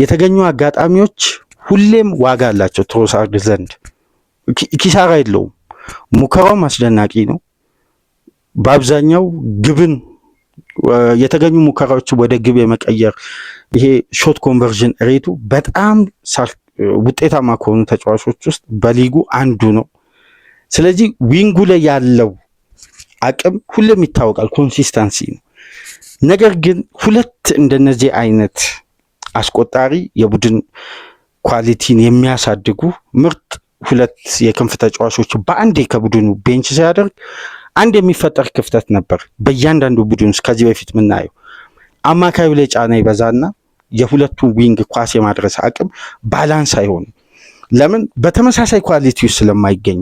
የተገኙ አጋጣሚዎች ሁሌም ዋጋ አላቸው። ትሮሳርድ ዘንድ ኪሳራ የለውም። ሙከራውም አስደናቂ ነው። በአብዛኛው ግብን የተገኙ ሙከራዎች ወደ ግብ የመቀየር ይሄ ሾት ኮንቨርዥን ሬቱ በጣም ውጤታማ ከሆኑ ተጫዋቾች ውስጥ በሊጉ አንዱ ነው። ስለዚህ ዊንጉ ላይ ያለው አቅም ሁሌም ይታወቃል፣ ኮንሲስተንሲ ነው። ነገር ግን ሁለት እንደነዚህ አይነት አስቆጣሪ የቡድን ኳሊቲን የሚያሳድጉ ምርጥ ሁለት የክንፍ ተጫዋቾች በአንዴ ከቡድኑ ቤንች ሲያደርግ አንድ የሚፈጠር ክፍተት ነበር። በእያንዳንዱ ቡድን ውስጥ ከዚህ በፊት የምናየው አማካዩ ላይ ጫና ይበዛና የሁለቱ ዊንግ ኳስ የማድረስ አቅም ባላንስ አይሆንም። ለምን? በተመሳሳይ ኳሊቲ ውስጥ ስለማይገኙ።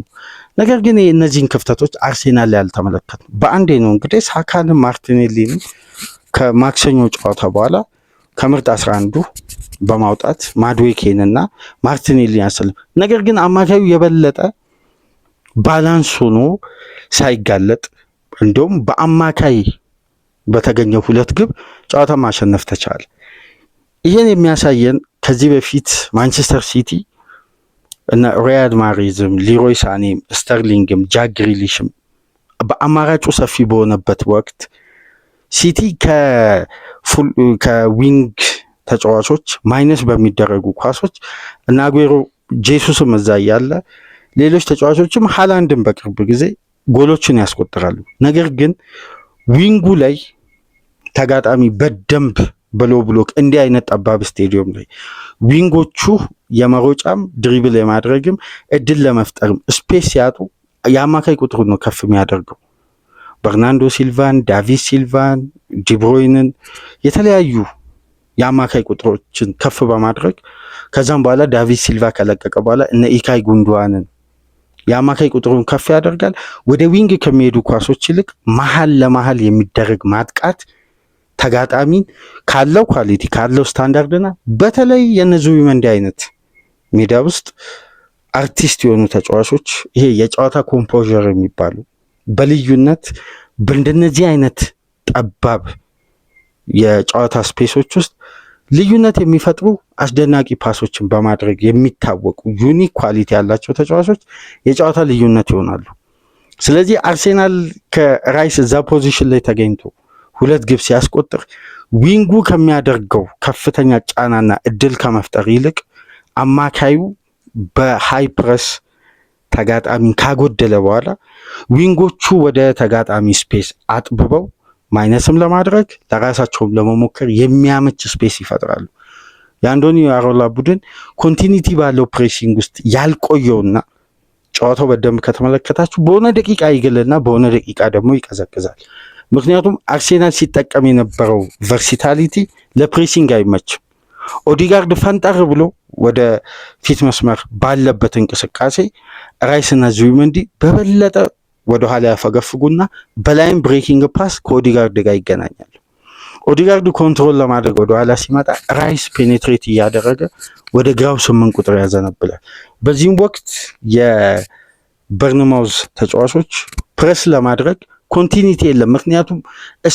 ነገር ግን እነዚህን ክፍተቶች አርሴናል ላይ አልተመለከትም። በአንዴ ነው እንግዲህ ሳካንም ማርቲኔሊንም ከማክሰኞ ጨዋታ በኋላ ከምርጥ 11 በማውጣት ማድዌኬንና ማርቲኔሊን ያሰልፍ። ነገር ግን አማካዩ የበለጠ ባላንስ ሆኖ ሳይጋለጥ እንደውም በአማካይ በተገኘው ሁለት ግብ ጨዋታ ማሸነፍ ተቻለ። ይህን የሚያሳየን ከዚህ በፊት ማንቸስተር ሲቲ እና ሪያድ ማህሬዝም ሊሮይ ሳኔም ስተርሊንግም ጃክ ግሪሊሽም በአማራጩ ሰፊ በሆነበት ወቅት ሲቲ ከዊንግ ተጫዋቾች ማይነስ በሚደረጉ ኳሶች እና አጉዌሮ ጄሱስም እዛ ያለ ሌሎች ተጫዋቾችም ሃላንድን በቅርብ ጊዜ ጎሎችን ያስቆጥራሉ። ነገር ግን ዊንጉ ላይ ተጋጣሚ በደንብ በሎ ብሎክ እንዲህ አይነት ጠባብ ስቴዲየም ላይ ዊንጎቹ የመሮጫም ድሪብል የማድረግም እድል ለመፍጠርም ስፔስ ሲያጡ የአማካይ ቁጥሩ ነው ከፍ የሚያደርገው። በርናንዶ ሲልቫን፣ ዳቪድ ሲልቫን፣ ዲብሮይንን የተለያዩ የአማካይ ቁጥሮችን ከፍ በማድረግ ከዛም በኋላ ዳቪድ ሲልቫ ከለቀቀ በኋላ እነ ኢካይ ጉንዶዋንን የአማካይ ቁጥሩን ከፍ ያደርጋል። ወደ ዊንግ ከሚሄዱ ኳሶች ይልቅ መሀል ለመሀል የሚደረግ ማጥቃት ተጋጣሚን ካለው ኳሊቲ ካለው ስታንዳርድና በተለይ የነዙ ዙቢሜንዲ አይነት ሜዳ ውስጥ አርቲስት የሆኑ ተጫዋቾች ይሄ የጨዋታ ኮምፖዠር የሚባሉ በልዩነት በእንደነዚህ አይነት ጠባብ የጨዋታ ስፔሶች ውስጥ ልዩነት የሚፈጥሩ አስደናቂ ፓሶችን በማድረግ የሚታወቁ ዩኒክ ኳሊቲ ያላቸው ተጫዋቾች የጨዋታ ልዩነት ይሆናሉ። ስለዚህ አርሴናል ከራይስ እዛ ፖዚሽን ላይ ተገኝቶ ሁለት ግብ ሲያስቆጥር ዊንጉ ከሚያደርገው ከፍተኛ ጫናና እድል ከመፍጠር ይልቅ አማካዩ በሃይ ፕረስ ተጋጣሚን ካጎደለ በኋላ ዊንጎቹ ወደ ተጋጣሚ ስፔስ አጥብበው ማይነስም ለማድረግ ለራሳቸውም ለመሞከር የሚያመች ስፔስ ይፈጥራሉ። የአንቶኒዮ አሮላ ቡድን ኮንቲኒቲ ባለው ፕሬሲንግ ውስጥ ያልቆየውና ጨዋታው በደንብ ከተመለከታችሁ በሆነ ደቂቃ ይገልና በሆነ ደቂቃ ደግሞ ይቀዘቅዛል። ምክንያቱም አርሴናል ሲጠቀም የነበረው ቨርሲታሊቲ ለፕሬሲንግ አይመችም። ኦዲጋርድ ፈንጠር ብሎ ወደ ፊት መስመር ባለበት እንቅስቃሴ ራይስና ዙቢሜንዲ በበለጠ ወደኋላ ያፈገፍጉና በላይም ብሬኪንግ ፓስ ከኦዲጋርድ ጋር ይገናኛል። ኦዲጋርድ ኮንትሮል ለማድረግ ወደኋላ ሲመጣ ራይስ ፔኔትሬት እያደረገ ወደ ግራው 8 ቁጥር ያዘነብላል። በዚህም ወቅት የበርንማውዝ ተጫዋቾች ፕሬስ ለማድረግ ኮንቲኒቲ የለም። ምክንያቱም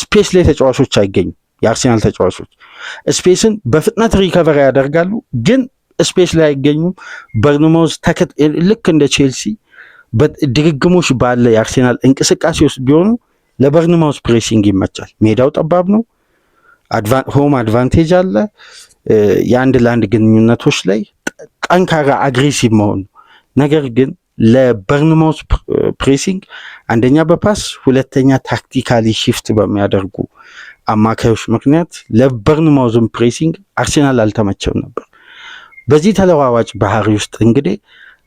ስፔስ ላይ ተጫዋቾች አይገኙም። የአርሴናል ተጫዋቾች ስፔስን በፍጥነት ሪከቨር ያደርጋሉ፣ ግን ስፔስ ላይ አይገኙም። በርንማውዝ ልክ እንደ ቼልሲ ድግግሞሽ ባለ የአርሴናል እንቅስቃሴ ውስጥ ቢሆኑ ለበርንማውዝ ፕሬሲንግ ይመቻል። ሜዳው ጠባብ ነው፣ ሆም አድቫንቴጅ አለ። የአንድ ለአንድ ግንኙነቶች ላይ ጠንካራ አግሬሲቭ መሆኑ። ነገር ግን ለበርንማውዝ ፕሬሲንግ አንደኛ በፓስ ሁለተኛ ታክቲካሊ ሺፍት በሚያደርጉ አማካዮች ምክንያት ለበርንማውዝን ፕሬሲንግ አርሴናል አልተመቸም ነበር። በዚህ ተለዋዋጭ ባህሪ ውስጥ እንግዲህ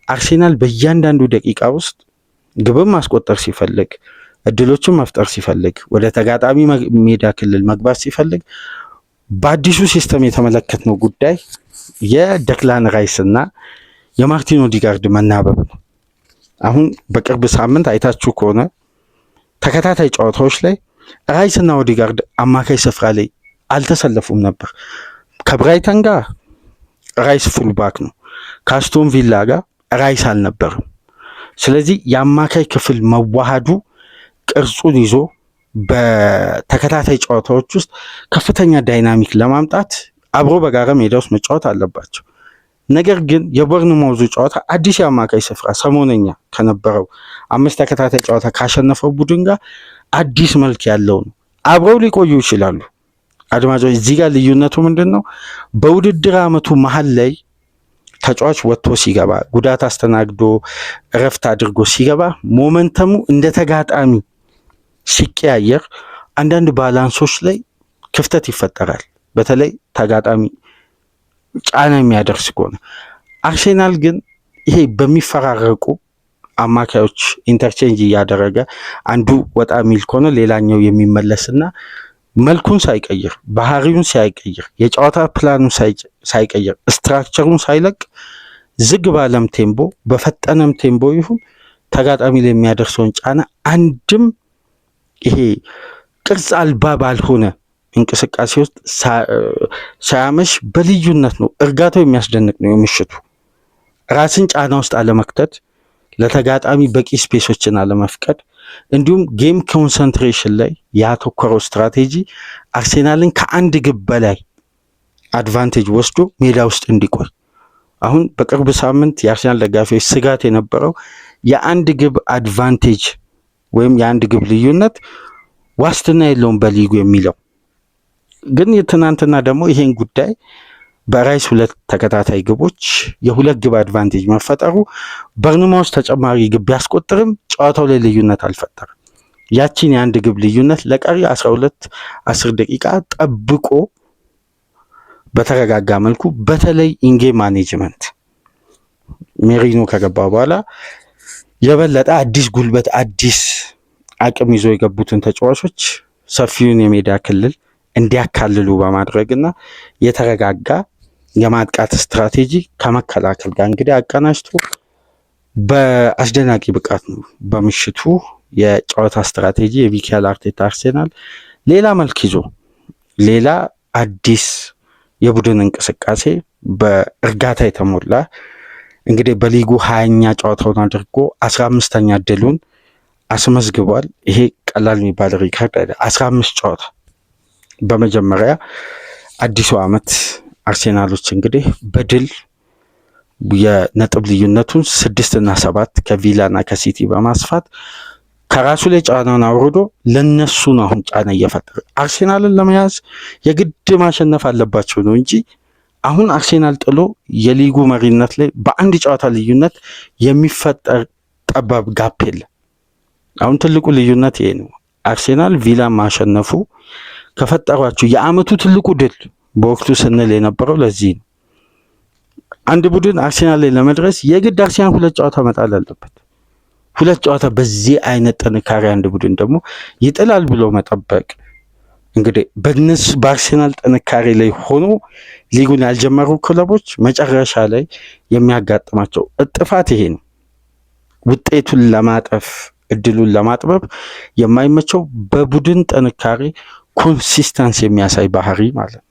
አርሴናል በእያንዳንዱ ደቂቃ ውስጥ ግብም ማስቆጠር ሲፈልግ፣ እድሎችን መፍጠር ሲፈልግ፣ ወደ ተጋጣሚ ሜዳ ክልል መግባት ሲፈልግ በአዲሱ ሲስተም የተመለከትነው ጉዳይ የደክላን ራይስ እና የማርቲን ኦዲጋርድ መናበብ ነው። አሁን በቅርብ ሳምንት አይታችሁ ከሆነ ተከታታይ ጨዋታዎች ላይ ራይስ እና ኦዲጋርድ አማካይ ስፍራ ላይ አልተሰለፉም ነበር። ከብራይተን ጋር ራይስ ፉልባክ ነው፣ ከአስቶን ቪላ ጋር ራይስ አልነበርም። ስለዚህ የአማካይ ክፍል መዋሃዱ ቅርጹን ይዞ በተከታታይ ጨዋታዎች ውስጥ ከፍተኛ ዳይናሚክ ለማምጣት አብሮ በጋራ ሜዳ ውስጥ መጫወት አለባቸው። ነገር ግን የቦርንማውዙ ጨዋታ አዲስ የአማካይ ስፍራ ሰሞነኛ ከነበረው 5 ተከታታይ ጨዋታ ካሸነፈው ቡድን ጋር አዲስ መልክ ያለው ነው። አብረው ሊቆዩ ይችላሉ። አድማጮች፣ እዚህ ጋር ልዩነቱ ምንድን ነው? በውድድር ዓመቱ መሀል ላይ ተጫዋች ወጥቶ ሲገባ፣ ጉዳት አስተናግዶ እረፍት አድርጎ ሲገባ ሞመንተሙ እንደ ተጋጣሚ ሲቀያየር አንዳንድ ባላንሶች ላይ ክፍተት ይፈጠራል። በተለይ ተጋጣሚ ጫና የሚያደርስ ከሆነ። አርሴናል ግን ይሄ በሚፈራረቁ አማካዮች ኢንተርቼንጅ እያደረገ አንዱ ወጣ የሚል ከሆነ ሌላኛው የሚመለስና መልኩን ሳይቀይር፣ ባህሪውን ሳይቀይር፣ የጨዋታ ፕላኑን ሳይቀይር፣ ስትራክቸሩን ሳይለቅ ዝግ ባለም ቴምቦ በፈጠነም ቴምቦ ይሁን ተጋጣሚ ላይ የሚያደርሰውን ጫና አንድም ይሄ ቅርጽ አልባ ባልሆነ እንቅስቃሴ ውስጥ ሳያመሽ በልዩነት ነው። እርጋታው የሚያስደንቅ ነው። የምሽቱ ራስን ጫና ውስጥ አለመክተት፣ ለተጋጣሚ በቂ ስፔሶችን አለመፍቀድ፣ እንዲሁም ጌም ኮንሰንትሬሽን ላይ ያተኮረው ስትራቴጂ አርሴናልን ከአንድ ግብ በላይ አድቫንቴጅ ወስዶ ሜዳ ውስጥ እንዲቆይ። አሁን በቅርብ ሳምንት የአርሴናል ደጋፊዎች ስጋት የነበረው የአንድ ግብ አድቫንቴጅ ወይም የአንድ ግብ ልዩነት ዋስትና የለውም በሊጉ የሚለው ግን የትናንትና ደግሞ ይሄን ጉዳይ በራይስ 2 ተከታታይ ግቦች የ2 ግብ አድቫንቴጅ መፈጠሩ በርንማውዝ ተጨማሪ ግብ ቢያስቆጥርም ጨዋታው ላይ ልዩነት አልፈጠረም። ያቺን የአንድ ግብ ልዩነት ለቀሪ 10 ደቂቃ ጠብቆ በተረጋጋ መልኩ በተለይ ኢንጌም ማኔጅመንት ሜሪኖ ከገባ በኋላ የበለጠ አዲስ ጉልበት አዲስ አቅም ይዞ የገቡትን ተጫዋቾች ሰፊውን የሜዳ ክልል እንዲያካልሉ በማድረግና የተረጋጋ የማጥቃት ስትራቴጂ ከመከላከል ጋር እንግዲህ አቀናጅቶ በአስደናቂ ብቃት ነው በምሽቱ የጨዋታ ስትራቴጂ የሚካኤል አርቴታ አርሴናል ሌላ መልክ ይዞ ሌላ አዲስ የቡድን እንቅስቃሴ በእርጋታ የተሞላ እንግዲህ በሊጉ 20ኛ ጨዋታውን አድርጎ 15ኛ ድሉን አስመዝግቧል። ይሄ ቀላል የሚባል ሪካርድ አይደለም። 15 ጨዋታ በመጀመሪያ አዲሱ ዓመት አርሴናሎች እንግዲህ በድል የነጥብ ልዩነቱን 6 እና 7 ከቪላና ከሲቲ በማስፋት ከራሱ ላይ ጫናውን አውርዶ ለነሱ ነው አሁን ጫና እየፈጠረ አርሴናልን ለመያዝ የግድ ማሸነፍ አለባቸው ነው እንጂ አሁን አርሴናል ጥሎ የሊጉ መሪነት ላይ በአንድ ጨዋታ ልዩነት የሚፈጠር ጠባብ ጋፕ የለም። አሁን ትልቁ ልዩነት ይሄ ነው። አርሴናል ቪላ ማሸነፉ ከፈጠሯቸው የአመቱ ትልቁ ድል በወቅቱ ስንል የነበረው ለዚህ ነው። አንድ ቡድን አርሴናል ላይ ለመድረስ የግድ አርሴናል 2 ጨዋታ መጣል አለበት። ሁለት ጨዋታ በዚህ አይነት ጥንካሬ አንድ ቡድን ደግሞ ይጥላል ብሎ መጠበቅ እንግዲህ በአርሴናል ጥንካሬ ላይ ሆኖ ሊጉን ያልጀመሩ ክለቦች መጨረሻ ላይ የሚያጋጥማቸው ጥፋት ይሄ ነው። ውጤቱን ለማጠፍ እድሉን ለማጥበብ የማይመቸው በቡድን ጥንካሬ ኮንሲስተንስ የሚያሳይ ባህሪ ማለት ነው።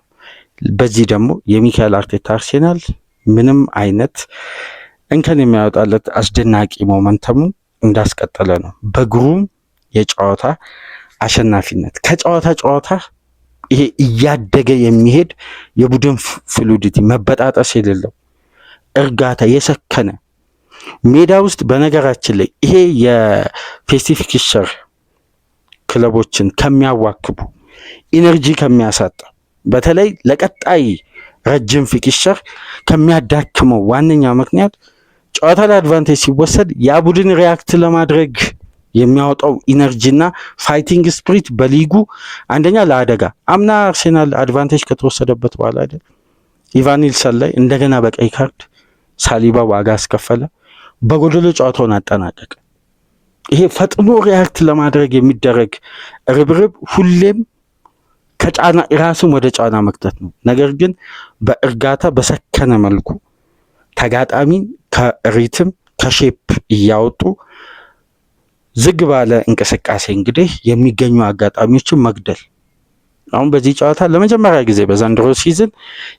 በዚህ ደግሞ የሚካኤል አርቴታ አርሴናል ምንም አይነት እንከን የሚያወጣለት አስደናቂ ሞመንተሙ እንዳስቀጠለ ነው። በግሩም የጨዋታ አሸናፊነት ከጨዋታ ጨዋታ ይሄ እያደገ የሚሄድ የቡድን ፍሉዲቲ መበጣጠስ የሌለው እርጋታ የሰከነ ሜዳ ውስጥ በነገራችን ላይ ይሄ የፌስቲቭ ፊክስቸር ክለቦችን ከሚያዋክቡ ኢነርጂ ከሚያሳጣ በተለይ ለቀጣይ ረጅም ፊክስቸር ከሚያዳክመው ዋነኛ ምክንያት ጨዋታ ላይ አድቫንቴጅ ሲወሰድ ያ ቡድን ሪያክት ለማድረግ የሚያወጣው ኢነርጂና ፋይቲንግ ስፕሪት በሊጉ አንደኛ ለአደጋ አምና አርሴናል አድቫንቴጅ ከተወሰደበት በኋላ አይደል ኢቫን ኒልሰን ላይ እንደገና በቀይ ካርድ ሳሊባ ዋጋ አስከፈለ፣ በጎደሎ ጨዋታውን አጠናቀቀ። ይሄ ፈጥኖ ሪያክት ለማድረግ የሚደረግ ርብርብ ሁሌም ከጫና ራስን ወደ ጫና መክተት ነው። ነገር ግን በእርጋታ በሰከነ መልኩ ተጋጣሚን ከሪትም ከሼፕ እያወጡ ዝግ ባለ እንቅስቃሴ እንግዲህ የሚገኙ አጋጣሚዎችን መግደል። አሁን በዚህ ጨዋታ ለመጀመሪያ ጊዜ በዘንድሮ ሲዝን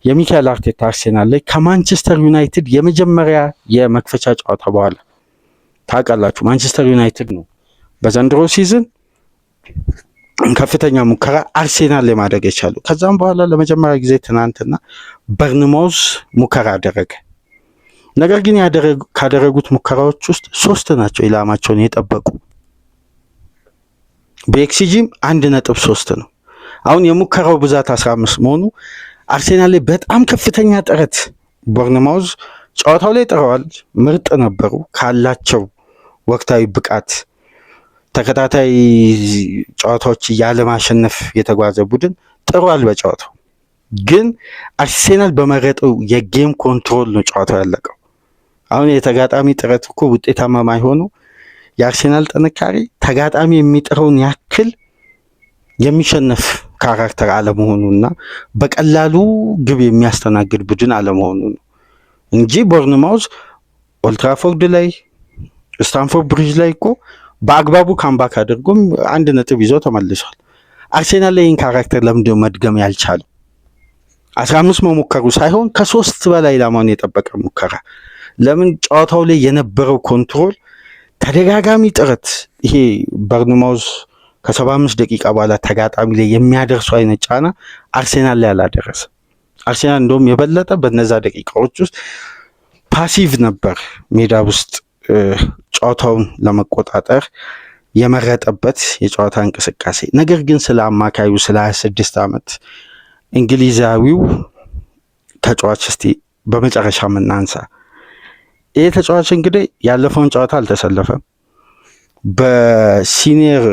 የሚካኤል አርቴታ አርሴናል ላይ ከማንቸስተር ዩናይትድ የመጀመሪያ የመክፈቻ ጨዋታ በኋላ ታውቃላችሁ ማንቸስተር ዩናይትድ ነው በዘንድሮ ሲዝን ከፍተኛ ሙከራ አርሴናል ላይ ማድረግ የቻለው። ከዛም በኋላ ለመጀመሪያ ጊዜ ትናንትና በርንማውዝ ሙከራ አደረገ። ነገር ግን ካደረጉት ሙከራዎች ውስጥ 3 ናቸው ኢላማቸውን የጠበቁ። በኤክሲጂም 1.3 ነው። አሁን የሙከራው ብዛት 15 መሆኑ አርሴናል ላይ በጣም ከፍተኛ ጥረት በርንማውዝ ጨዋታው ላይ ጥረዋል፣ ምርጥ ነበሩ። ካላቸው ወቅታዊ ብቃት ተከታታይ ጨዋታዎች ያለማሸነፍ የተጓዘ ቡድን ጥሯል። በጨዋታው ግን አርሴናል በመረጠው የጌም ኮንትሮል ነው ጨዋታው ያለቀው። አሁን የተጋጣሚ ጥረት እኮ ውጤታማ ማይሆኑ የአርሴናል ጥንካሬ ተጋጣሚ የሚጥረውን ያክል የሚሸነፍ ካራክተር አለመሆኑና በቀላሉ ግብ የሚያስተናግድ ቡድን አለመሆኑ ነው እንጂ ቦርንማውዝ ኦልትራፎርድ ላይ ስታንፎርድ ብሪጅ ላይ እኮ በአግባቡ ካምባክ አድርጎም 1 ነጥብ ይዞ ተመልሷል። አርሴናል ላይ ይህን ካራክተር ለምንድነው መድገም ያልቻለው? 15 መሞከሩ ሳይሆን ከ3 በላይ ኢላማውን የጠበቀ ሙከራ። ለምን? ጨዋታው ላይ የነበረው ኮንትሮል፣ ተደጋጋሚ ጥረት። ይሄ በርንማውዝ ከ75 ደቂቃ በኋላ ተጋጣሚ ላይ የሚያደርሱ አይነት ጫና አርሴናል ላይ አላደረሰ። አርሴናል እንደውም የበለጠ በነዛ ደቂቃዎች ውስጥ ፓሲቭ ነበር ሜዳ ውስጥ ጨዋታውን ለመቆጣጠር የመረጠበት የጨዋታ እንቅስቃሴ። ነገር ግን ስለ አማካዩ ስለ 26 ዓመት እንግሊዛዊው ተጫዋች እስቲ በመጨረሻ እናንሳ። ይህ ተጫዋች እንግዲህ ያለፈውን ጨዋታ አልተሰለፈም። በሲኒየር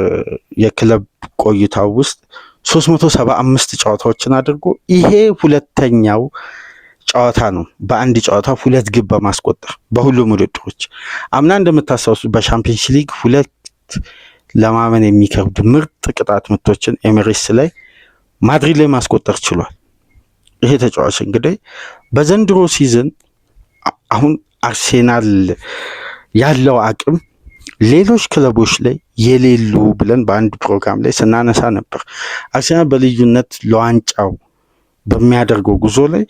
የክለብ ቆይታው ውስጥ 375 ጨዋታዎችን አድርጎ ይሄ ሁለተኛው ጨዋታ ነው በአንድ ጨዋታ 2 ግብ በማስቆጠር በሁሉም ውድድሮች። አምና እንደምታስታውሱት በሻምፒየንስ ሊግ 2 ለማመን የሚከብድ ምርጥ ቅጣት ምቶችን ኤሚሬትስ ላይ ማድሪድ ላይ ማስቆጠር ችሏል። ይሄ ተጫዋች እንግዲህ በዘንድሮ ሲዝን አሁን አርሴናል ያለው አቅም ሌሎች ክለቦች ላይ የሌሉ ብለን በአንድ ፕሮግራም ላይ ስናነሳ ነበር። አርሴናል በልዩነት ለዋንጫው በሚያደርገው ጉዞ ላይ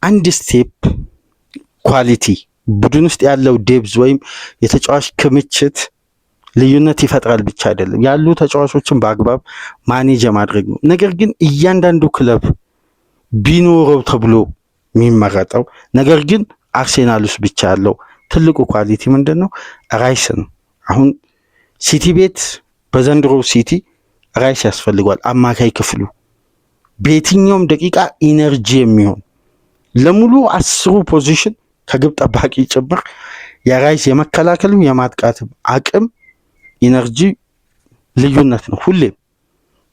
አንድ ስቴፕ ኳሊቲ ቡድን ውስጥ ያለው ዴብዝ ወይም የተጫዋች ክምችት ልዩነት ይፈጥራል ብቻ አይደለም፣ ያሉ ተጫዋቾችን በአግባብ ማኔጅ ማድረግ ነው። ነገር ግን እያንዳንዱ ክለብ ቢኖረው ተብሎ የሚመረጠው ነገር ግን አርሴናል ውስጥ ብቻ ያለው ትልቁ ኳሊቲ ምንድን ነው? ራይስ ነው። አሁን ሲቲ ቤት በዘንድሮ ሲቲ ራይስ ያስፈልጓል። አማካይ ክፍሉ በየትኛውም ደቂቃ ኢነርጂ የሚሆን ለሙሉ 10 ፖዚሽን ከግብ ጠባቂ ጭምር የራይስ የመከላከልም የማጥቃትም አቅም ኢነርጂ ልዩነት ነው። ሁሌም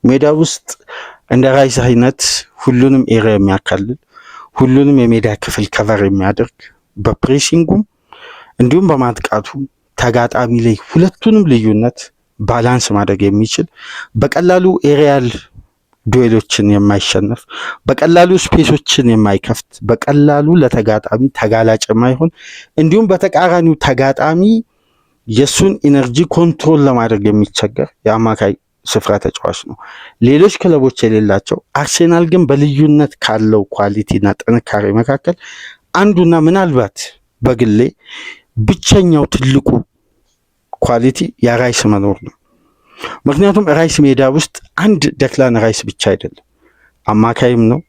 ሜዳ ውስጥ እንደ ራይስ አይነት ሁሉንም ኤሪያ የሚያካልል ሁሉንም የሜዳ ክፍል ከቨር የሚያደርግ በፕሬሲንጉም እንዲሁም በማጥቃቱ ተጋጣሚ ላይ ሁለቱንም ልዩነት ባላንስ ማድረግ የሚችል በቀላሉ ኤሪያል ዱዌሎችን የማይሸነፍ በቀላሉ ስፔሶችን የማይከፍት በቀላሉ ለተጋጣሚ ተጋላጭ የማይሆን እንዲሁም በተቃራኒው ተጋጣሚ የሱን ኢነርጂ ኮንትሮል ለማድረግ የሚቸገር የአማካይ ስፍራ ተጫዋች ነው። ሌሎች ክለቦች የሌላቸው አርሴናል ግን በልዩነት ካለው ኳሊቲና ጥንካሬ መካከል አንዱና ምናልባት በግሌ ብቸኛው ትልቁ ኳሊቲ የራይስ መኖር ነው። ምክንያቱም ራይስ ሜዳ ውስጥ አንድ ደክላን ራይስ ብቻ አይደለም፣ አማካይም ነው፣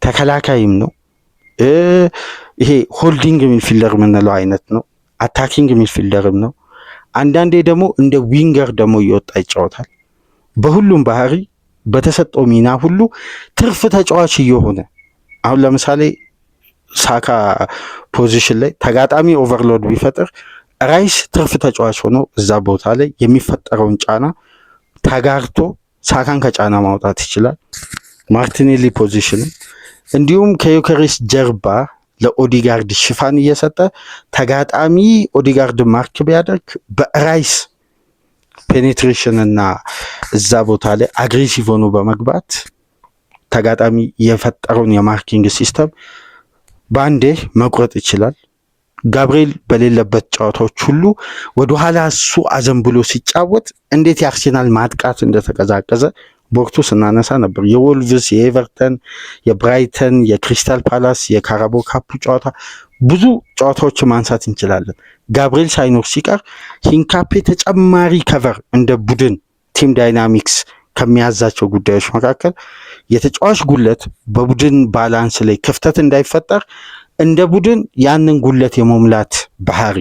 ተከላካይም ነው፣ ይሄ ሆልዲንግ ሚድፊልደር የምንለው አይነት ነው፣ አታኪንግ ሚድፊልደርም ነው። አንዳንዴ ደግሞ እንደ ዊንገር ደግሞ እየወጣ ይጫወታል። በሁሉም ባህሪ በተሰጠው ሚና ሁሉ ትርፍ ተጫዋች እየሆነ አሁን ለምሳሌ ሳካ ፖዚሽን ላይ ተጋጣሚ ኦቨርሎድ ቢፈጥር ራይስ ትርፍ ተጫዋች ሆኖ እዛ ቦታ ላይ የሚፈጠረውን ጫና ተጋርቶ ሳካን ከጫና ማውጣት ይችላል። ማርቲኔሊ ፖዚሽን እንዲሁም ከዮከሬስ ጀርባ ለኦዲጋርድ ሽፋን እየሰጠ ተጋጣሚ ኦዲጋርድ ማርክ ቢያደርግ በራይስ ፔኔትሬሽን እና እዛ ቦታ ላይ አግሬሲቭ ሆኖ በመግባት ተጋጣሚ የፈጠረውን የማርኪንግ ሲስተም በአንዴ መቁረጥ ይችላል። ጋብርኤል በሌለበት ጨዋታዎች ሁሉ ወደኋላ እሱ አዘንብሎ ሲጫወት እንዴት የአርሴናል ማጥቃት እንደተቀዛቀዘ በወቅቱ ስናነሳ ነበር። የወልቭስ፣ የኤቨርተን፣ የብራይተን፣ የክሪስታል ፓላስ፣ የካራቦ ካፑ ጨዋታ ብዙ ጨዋታዎችን ማንሳት እንችላለን። ጋብርኤል ሳይኖር ሲቀር ሂንካፔ ተጨማሪ ከቨር እንደ ቡድን ቲም ዳይናሚክስ ከሚያዛቸው ጉዳዮች መካከል የተጫዋች ጉለት በቡድን ባላንስ ላይ ክፍተት እንዳይፈጠር እንደ ቡድን ያንን ጉለት የመሙላት ባህሪ፣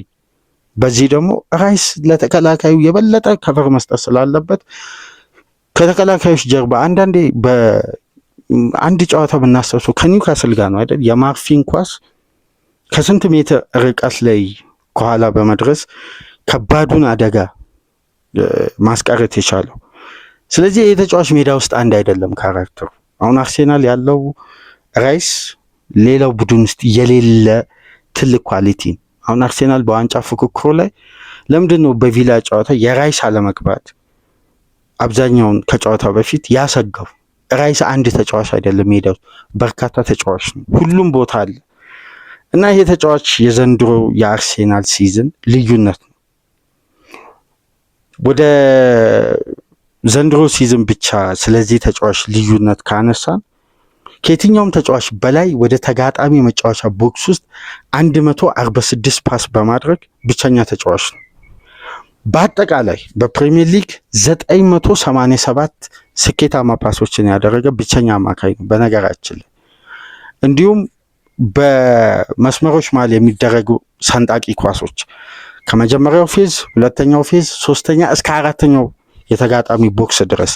በዚህ ደግሞ ራይስ ለተከላካዩ የበለጠ ከቨር መስጠት ስላለበት ከተከላካዮች ጀርባ አንዳንዴ በአንድ ጨዋታ ብናስታውሰው ከኒውካስል ጋር ነው አይደል? የማርፊን ኳስ ከስንት ሜትር ርቀት ላይ ከኋላ በመድረስ ከባዱን አደጋ ማስቀረት የቻለው። ስለዚህ የተጫዋች ሜዳ ውስጥ አንድ አይደለም ካራክተሩ። አሁን አርሴናል ያለው ራይስ ሌላው ቡድን ውስጥ የሌለ ትልቅ ኳሊቲ። አሁን አርሴናል በዋንጫ ፉክክሩ ላይ ለምንድን ነው በቪላ ጨዋታ የራይስ አለመግባት አብዛኛውን ከጨዋታው በፊት ያሰጋው? ራይስ አንድ ተጫዋች አይደለም፣ ሜዳ ውስጥ በርካታ ተጫዋች ነው፣ ሁሉም ቦታ አለ እና ይሄ ተጫዋች የዘንድሮ የአርሴናል ሲዝን ልዩነት ነው። ወደ ዘንድሮ ሲዝን ብቻ ስለዚህ ተጫዋች ልዩነት ካነሳን ከየትኛውም ተጫዋች በላይ ወደ ተጋጣሚ መጫወቻ ቦክስ ውስጥ 146 ፓስ በማድረግ ብቸኛ ተጫዋች ነው። በአጠቃላይ በፕሪሚየር ሊግ 987 ስኬታማ ፓሶችን ያደረገ ብቸኛ አማካይ ነው በነገራችን ላይ። እንዲሁም በመስመሮች መሃል የሚደረጉ ሰንጣቂ ኳሶች ከመጀመሪያው ፌዝ፣ ሁለተኛው ፌዝ፣ ሶስተኛ እስከ አራተኛው የተጋጣሚ ቦክስ ድረስ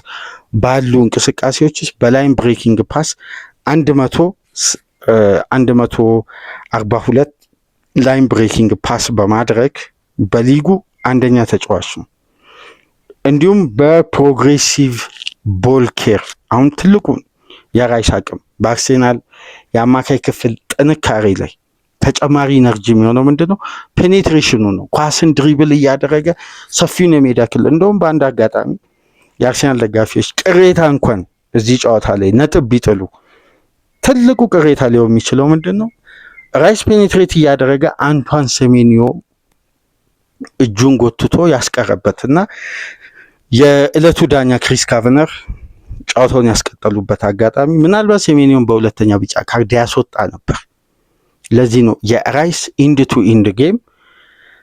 ባሉ እንቅስቃሴዎች በላይን ብሬኪንግ ፓስ 142 ላይን ብሬኪንግ ፓስ በማድረግ በሊጉ አንደኛ ተጫዋች ነው። እንዲሁም በፕሮግሬሲቭ ቦል ኬር አሁን ትልቁን የራይስ አቅም በአርሴናል የአማካይ ክፍል ጥንካሬ ላይ ተጨማሪ ኢነርጂ የሚሆነው ምንድን ነው? ፔኔትሬሽኑ ነው። ኳስን ድሪብል እያደረገ ሰፊውን የሜዳ ክልል እንደውም በአንድ አጋጣሚ የአርሴናል ደጋፊዎች ቅሬታ እንኳን እዚህ ጨዋታ ላይ ነጥብ ቢጥሉ ትልቁ ቅሬታ ሊሆን የሚችለው ምንድን ነው? ራይስ ፔኔትሬት እያደረገ አንቷን ሴሜንዮ እጁን ጎትቶ ያስቀረበትና የዕለቱ ዳኛ ክሪስ ካቨነር ጨዋታውን ያስቀጠሉበት አጋጣሚ ምናልባት ሴሜንዮን በሁለተኛ ቢጫ ካርድ ያስወጣ ነበር። ለዚህ ነው የራይስ ኢንድ ቱ ኢንድ ጌም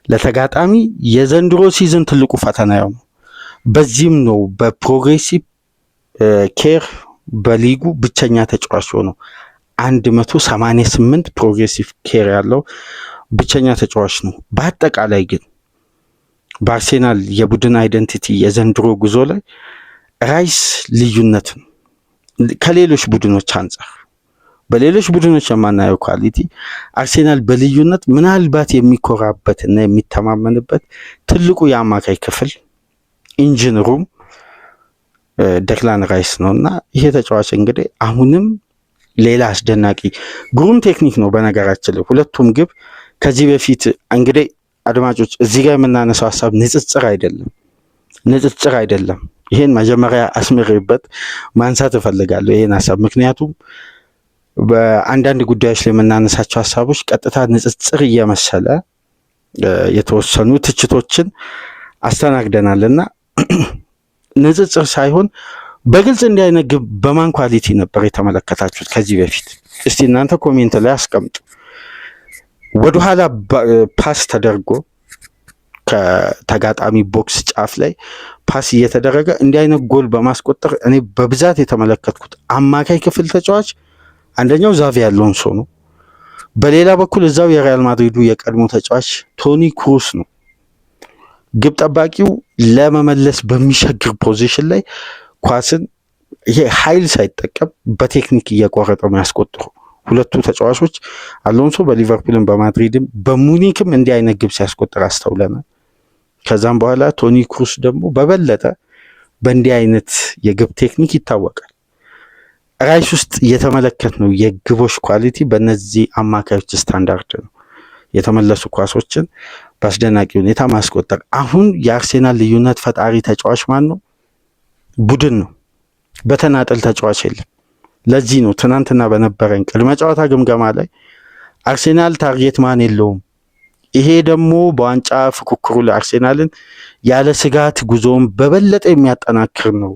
ለተጋጣሚ የዘንድሮ ሲዝን ትልቁ ፈተና ነው። በዚህም ነው በፕሮግሬሲቭ ኬር በሊጉ ብቸኛ ተጫዋች ሆነው 188 ፕሮግሬሲቭ ኬር ያለው ብቸኛ ተጫዋች ነው። በአጠቃላይ ግን በአርሴናል የቡድን አይደንቲቲ የዘንድሮ ጉዞ ላይ ራይስ ልዩነት ነው ከሌሎች ቡድኖች አንጻር። በሌሎች ቡድኖች የማናየው ኳሊቲ አርሴናል በልዩነት ምናልባት የሚኮራበትና የሚተማመንበት ትልቁ የአማካይ ክፍል ኢንጂን ሩም ደክላን ራይስ ነው እና ይሄ ተጫዋች እንግዲህ አሁንም ሌላ አስደናቂ ግሩም ቴክኒክ ነው። በነገራችን ላይ ሁለቱም ግብ ከዚህ በፊት እንግዲህ አድማጮች እዚህ ጋር የምናነሳው ሀሳብ ንጽጽር አይደለም። ይሄን መጀመሪያ አስምሬበት ማንሳት እፈልጋለሁ ይሄን ሀሳብ። ምክንያቱም በአንዳንድ ጉዳዮች ላይ የምናነሳቸው ሀሳቦች ቀጥታ ንጽጽር እየመሰለ የተወሰኑ ትችቶችን አስተናግደናልና ንጽጽር ሳይሆን በግልጽ እንዲህ አይነት ግብ በማን ኳሊቲ ነበር የተመለከታችሁት ከዚህ በፊት? እስቲ እናንተ ኮሜንት ላይ አስቀምጡ። ወደኋላ ፓስ ተደርጎ ከተጋጣሚ ቦክስ ጫፍ ላይ ፓስ እየተደረገ እንዲህ አይነት ጎል በማስቆጠር እኔ በብዛት የተመለከትኩት አማካይ ክፍል ተጫዋች አንደኛው ዛቪ አሎንሶ ነው። በሌላ በኩል እዛው የሪያል ማድሪዱ የቀድሞ ተጫዋች ቶኒ ክሩስ ነው። ግብ ጠባቂው ለመመለስ በሚሸግር ፖዚሽን ላይ ኳስን ይሄ ኃይል ሳይጠቀም በቴክኒክ እየቆረጠ የሚያስቆጥሩ ሁለቱ ተጫዋቾች አሎንሶ በሊቨርፑልም በማድሪድም በሙኒክም እንዲህ አይነት ግብ ሲያስቆጥር አስተውለናል። ከዛም በኋላ ቶኒ ክሩስ ደግሞ በበለጠ በእንዲህ አይነት የግብ ቴክኒክ ይታወቃል። ራይስ ውስጥ የተመለከትነው የግቦች ኳሊቲ በእነዚህ አማካዮች ስታንዳርድ ነው። የተመለሱ ኳሶችን በአስደናቂ ሁኔታ ማስቆጠር። አሁን የአርሴናል ልዩነት ፈጣሪ ተጫዋች ማን ነው? ቡድን ነው። በተናጠል ተጫዋች የለም። ለዚህ ነው ትናንትና በነበረን ቅድመ ጨዋታ ግምገማ ላይ አርሴናል ታርጌት ማን የለውም፣ ይሄ ደግሞ በዋንጫ ፍክክሩ ለአርሴናልን ያለ ስጋት ጉዞውን በበለጠ የሚያጠናክር ነው።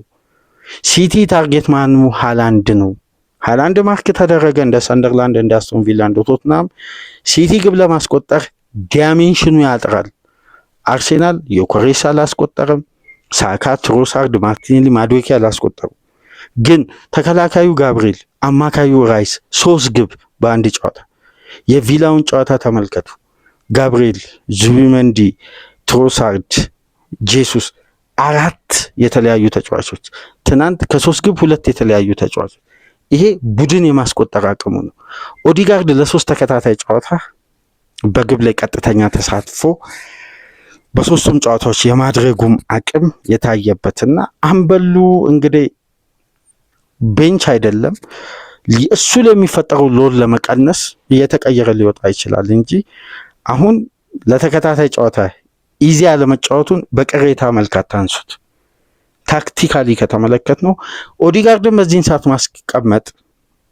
ሲቲ ታርጌት ማኑ ሃላንድ ነው። ሃላንድ ማርክ ተደረገ እንደ ሰንደርላንድ፣ እንደ አስቶን ቪላ፣ እንደ ቶትናም ሲቲ ግብ ለማስቆጠር ዳይሜንሽኑ ያጥራል። አርሴናል ዮኬሬስ አላስቆጠረም። ሳካ፣ ትሮሳርድ፣ ማርቲኔሊ፣ ማዱዌኬ አላስቆጠሩ። ግን ተከላካዩ ጋብሪኤል፣ አማካዩ ራይስ 3 ግብ በአንድ ጨዋታ። የቪላውን ጨዋታ ተመልከቱ። ጋብሪኤል፣ ዙቢመንዲ፣ ትሮሳርድ፣ ጄሱስ 4 የተለያዩ ተጫዋቾች። ትናንት ከ3 ግብ 2 የተለያዩ ተጫዋቾች። ይሄ ቡድን የማስቆጠር አቅሙ ነው። ኦዲጋርድ ለ3 ተከታታይ ጨዋታ በግብ ላይ ቀጥተኛ ተሳትፎ በሶስቱም ጨዋታዎች የማድረጉም አቅም የታየበትና አምበሉ እንግዲህ ቤንች አይደለም እሱ ለሚፈጠረው ሎድ ለመቀነስ እየተቀየረ ሊወጣ ይችላል እንጂ አሁን ለተከታታይ ጨዋታ ኢዚ ያለመጫወቱን በቅሬታ መልክ አታንሱት። ታክቲካሊ ከተመለከት ነው ኦዲጋርድን በዚህን ሰዓት ማስቀመጥ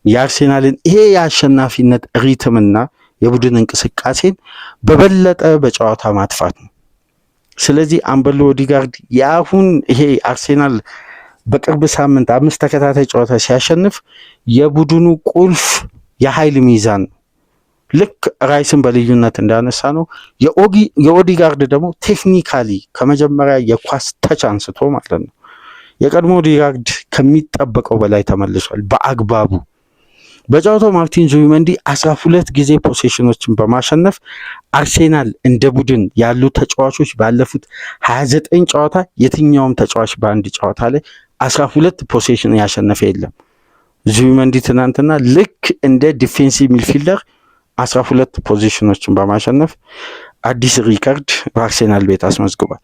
የአርሴናልን ይሄ የአሸናፊነት ሪትምና የቡድን እንቅስቃሴን በበለጠ በጨዋታ ማጥፋት ነው። ስለዚህ አምበሉ ኦዲጋርድ የአሁን ይሄ አርሴናል በቅርብ ሳምንት 5 ተከታታይ ጨዋታ ሲያሸንፍ የቡድኑ ቁልፍ የኃይል ሚዛን ነው። ልክ ራይስን በልዩነት እንዳነሳ ነው የኦዲጋርድ ደግሞ ቴክኒካሊ ከመጀመሪያ የኳስ ተች አንስቶ ማለት ነው የቀድሞ ኦዲጋርድ ከሚጠበቀው በላይ ተመልሷል በአግባቡ። በጨዋታው ማርቲን ዙቢመንዲ 12 ጊዜ ፖሴሽኖችን በማሸነፍ አርሴናል እንደ ቡድን ያሉ ተጫዋቾች ባለፉት 29 ጨዋታ የትኛውም ተጫዋች በአንድ ጨዋታ ላይ 12 ፖሴሽን ያሸነፈ የለም። ዙቢመንዲ ትናንትና ልክ እንደ ዲፌንሲቭ ሚድፊልደር 12 ፖዚሽኖችን በማሸነፍ አዲስ ሪከርድ በአርሴናል ቤት አስመዝግቧል።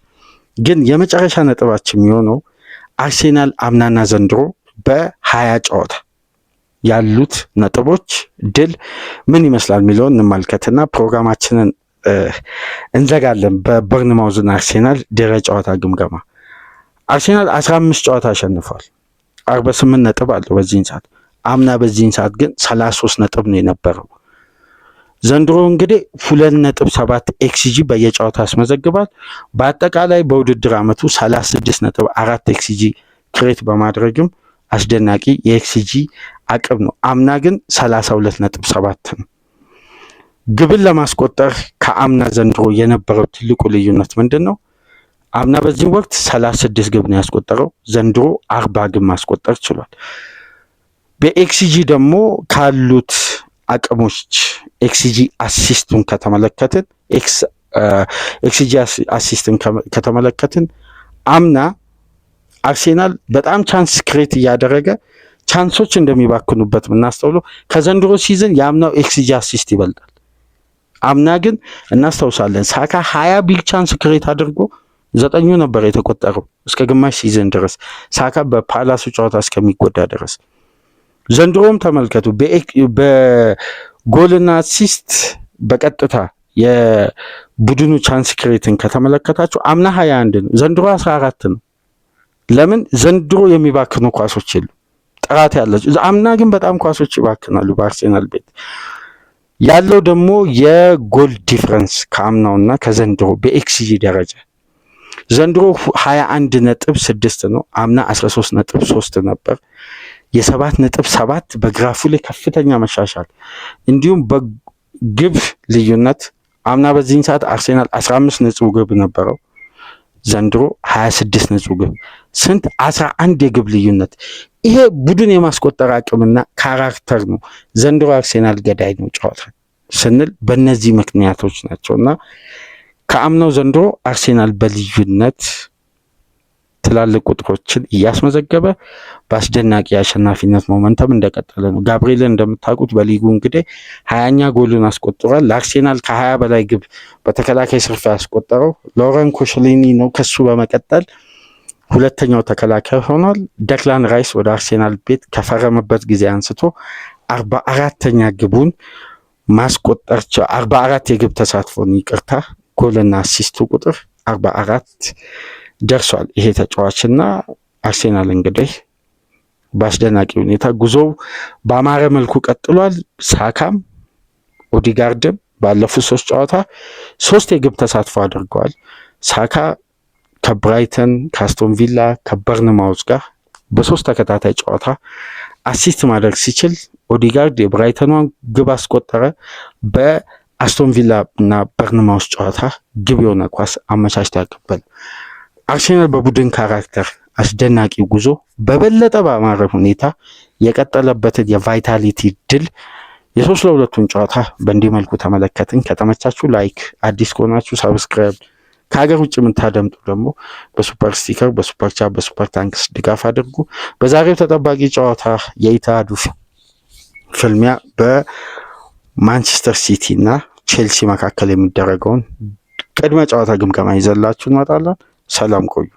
ግን የመጨረሻ ነጥባችን የሚሆነው አርሴናል አምናና ዘንድሮ በ20 ጨዋታ ያሉት ነጥቦች ድል ምን ይመስላል የሚለውን እንመልከትና ፕሮግራማችንን እንዘጋለን። በበርንማውዝና አርሴናል ድረ ጨዋታ ግምገማ አርሴናል 15 ጨዋታ አሸንፏል፣ 48 ነጥብ አለው በዚህን ሰዓት። አምና በዚህን ሰዓት ግን 33 ነጥብ ነው የነበረው። ዘንድሮ እንግዲህ 2.7 ኤክስጂ በየጨዋታ ያስመዘግባል። በአጠቃላይ በውድድር ዓመቱ 36.4 ኤክስጂ ክሬት በማድረግም አስደናቂ የኤክስጂ አቅም ነው። አምና ግን 32.7 ነው። ግብን ለማስቆጠር ከአምና ዘንድሮ የነበረው ትልቁ ልዩነት ምንድን ነው? አምና በዚህ ወቅት 36 ግብ ነው ያስቆጠረው፣ ዘንድሮ 40 ግብ ማስቆጠር ችሏል። በኤክስጂ ደግሞ ካሉት አቅሞች ኤክስጂ አሲስቱን ከተመለከትን ኤክስጂ አሲስቱን ከተመለከትን አምና አርሴናል በጣም ቻንስ ክሬት እያደረገ ቻንሶች እንደሚባክኑበት የምናስተውለው ከዘንድሮ ሲዝን የአምናው ኤክስጂ አሲስት ይበልጣል። አምና ግን እናስታውሳለን ሳካ 20 ቢግ ቻንስ ክሬት አድርጎ 9 ነበር የተቆጠረው እስከ ግማሽ ሲዝን ድረስ ሳካ በፓላሱ ጨዋታ እስከሚጎዳ ድረስ። ዘንድሮም ተመልከቱ በጎልና አሲስት በቀጥታ የቡድኑ ቻንስ ክሬትን ከተመለከታችሁ አምና 21 ነው፣ ዘንድሮ 14 ነው። ለምን? ዘንድሮ የሚባክኑ ኳሶች የሉ ጥራት ያላቸው። አምና ግን በጣም ኳሶች ይባክናሉ በአርሴናል ቤት። ያለው ደግሞ የጎል ዲፍረንስ ከአምናውና ከዘንድሮ በኤክስጂ ደረጃ ዘንድሮ 21.6 ነው፣ አምና 13.3 ነበር። የ7.7 በግራፉ ላይ ከፍተኛ መሻሻል። እንዲሁም በግብ ልዩነት አምና በዚህን ሰዓት አርሴናል 15 ንጹህ ግብ ነበረው፣ ዘንድሮ 26 ንጹህ ግብ። ስንት? 11 የግብ ልዩነት። ይሄ ቡድን የማስቆጠር አቅምና ካራክተር ነው። ዘንድሮ አርሴናል ገዳይ ነው ጨዋታ ስንል በእነዚህ ምክንያቶች ናቸውና ከአምናው ዘንድሮ አርሴናል በልዩነት ትላልቅ ቁጥሮችን እያስመዘገበ በአስደናቂ የአሸናፊነት ሞመንተም እንደቀጠለ ነው። ጋብሪኤልን እንደምታውቁት በሊጉ እንግዲህ 20ኛ ጎሉን አስቆጥሯል። ለአርሴናል ከ20 በላይ ግብ በተከላካይ ስፍራ ያስቆጠረው ሎረን ኮሽሊኒ ነው። ከሱ በመቀጠል ሁለተኛው ተከላካይ ሆኗል። ደክላን ራይስ ወደ አርሴናል ቤት ከፈረመበት ጊዜ አንስቶ 44ኛ ግቡን ማስቆጠር 44 የግብ ተሳትፎን ይቅርታ፣ ጎልና አሲስቱ ቁጥር 44 ደርሷል ይሄ ተጫዋችና አርሴናል እንግዲህ በአስደናቂ ሁኔታ ጉዞው በአማረ መልኩ ቀጥሏል። ሳካም ኦዲጋርድም ባለፉት 3 ጨዋታ 3 የግብ ተሳትፎ አድርገዋል። ሳካ ከብራይተን፣ ከአስቶን ቪላ፣ ከበርንማውዝ ጋር በ3 ተከታታይ ጨዋታ አሲስት ማድረግ ሲችል ኦዲጋርድ የብራይተኗን ግብ አስቆጠረ። በአስቶን ቪላ እና በርንማውዝ ጨዋታ ግብ የሆነ ኳስ አመቻችቶ ያቀበለ። አርሴናል በቡድን ካራክተር አስደናቂ ጉዞ በበለጠ በአማረ ሁኔታ የቀጠለበትን የቫይታሊቲ ድል የ3-2ቱን ጨዋታ በእንዲህ መልኩ ተመለከትን። ከተመቻችሁ ላይክ፣ አዲስ ከሆናችሁ ሰብስክራይብ፣ ከሀገር ውጭ የምታደምጡ ደግሞ በሱፐር ስቲከር፣ በሱፐር ቻት፣ በሱፐር ታንክስ ድጋፍ አድርጉ። በዛሬው ተጠባቂ ጨዋታ የኢትሃዱ ፍልሚያ በማንቸስተር ሲቲ እና ቼልሲ መካከል የሚደረገውን ቅድመ ጨዋታ ግምገማ ይዘላችሁ እንመጣለን። ሰላም ቆዩ።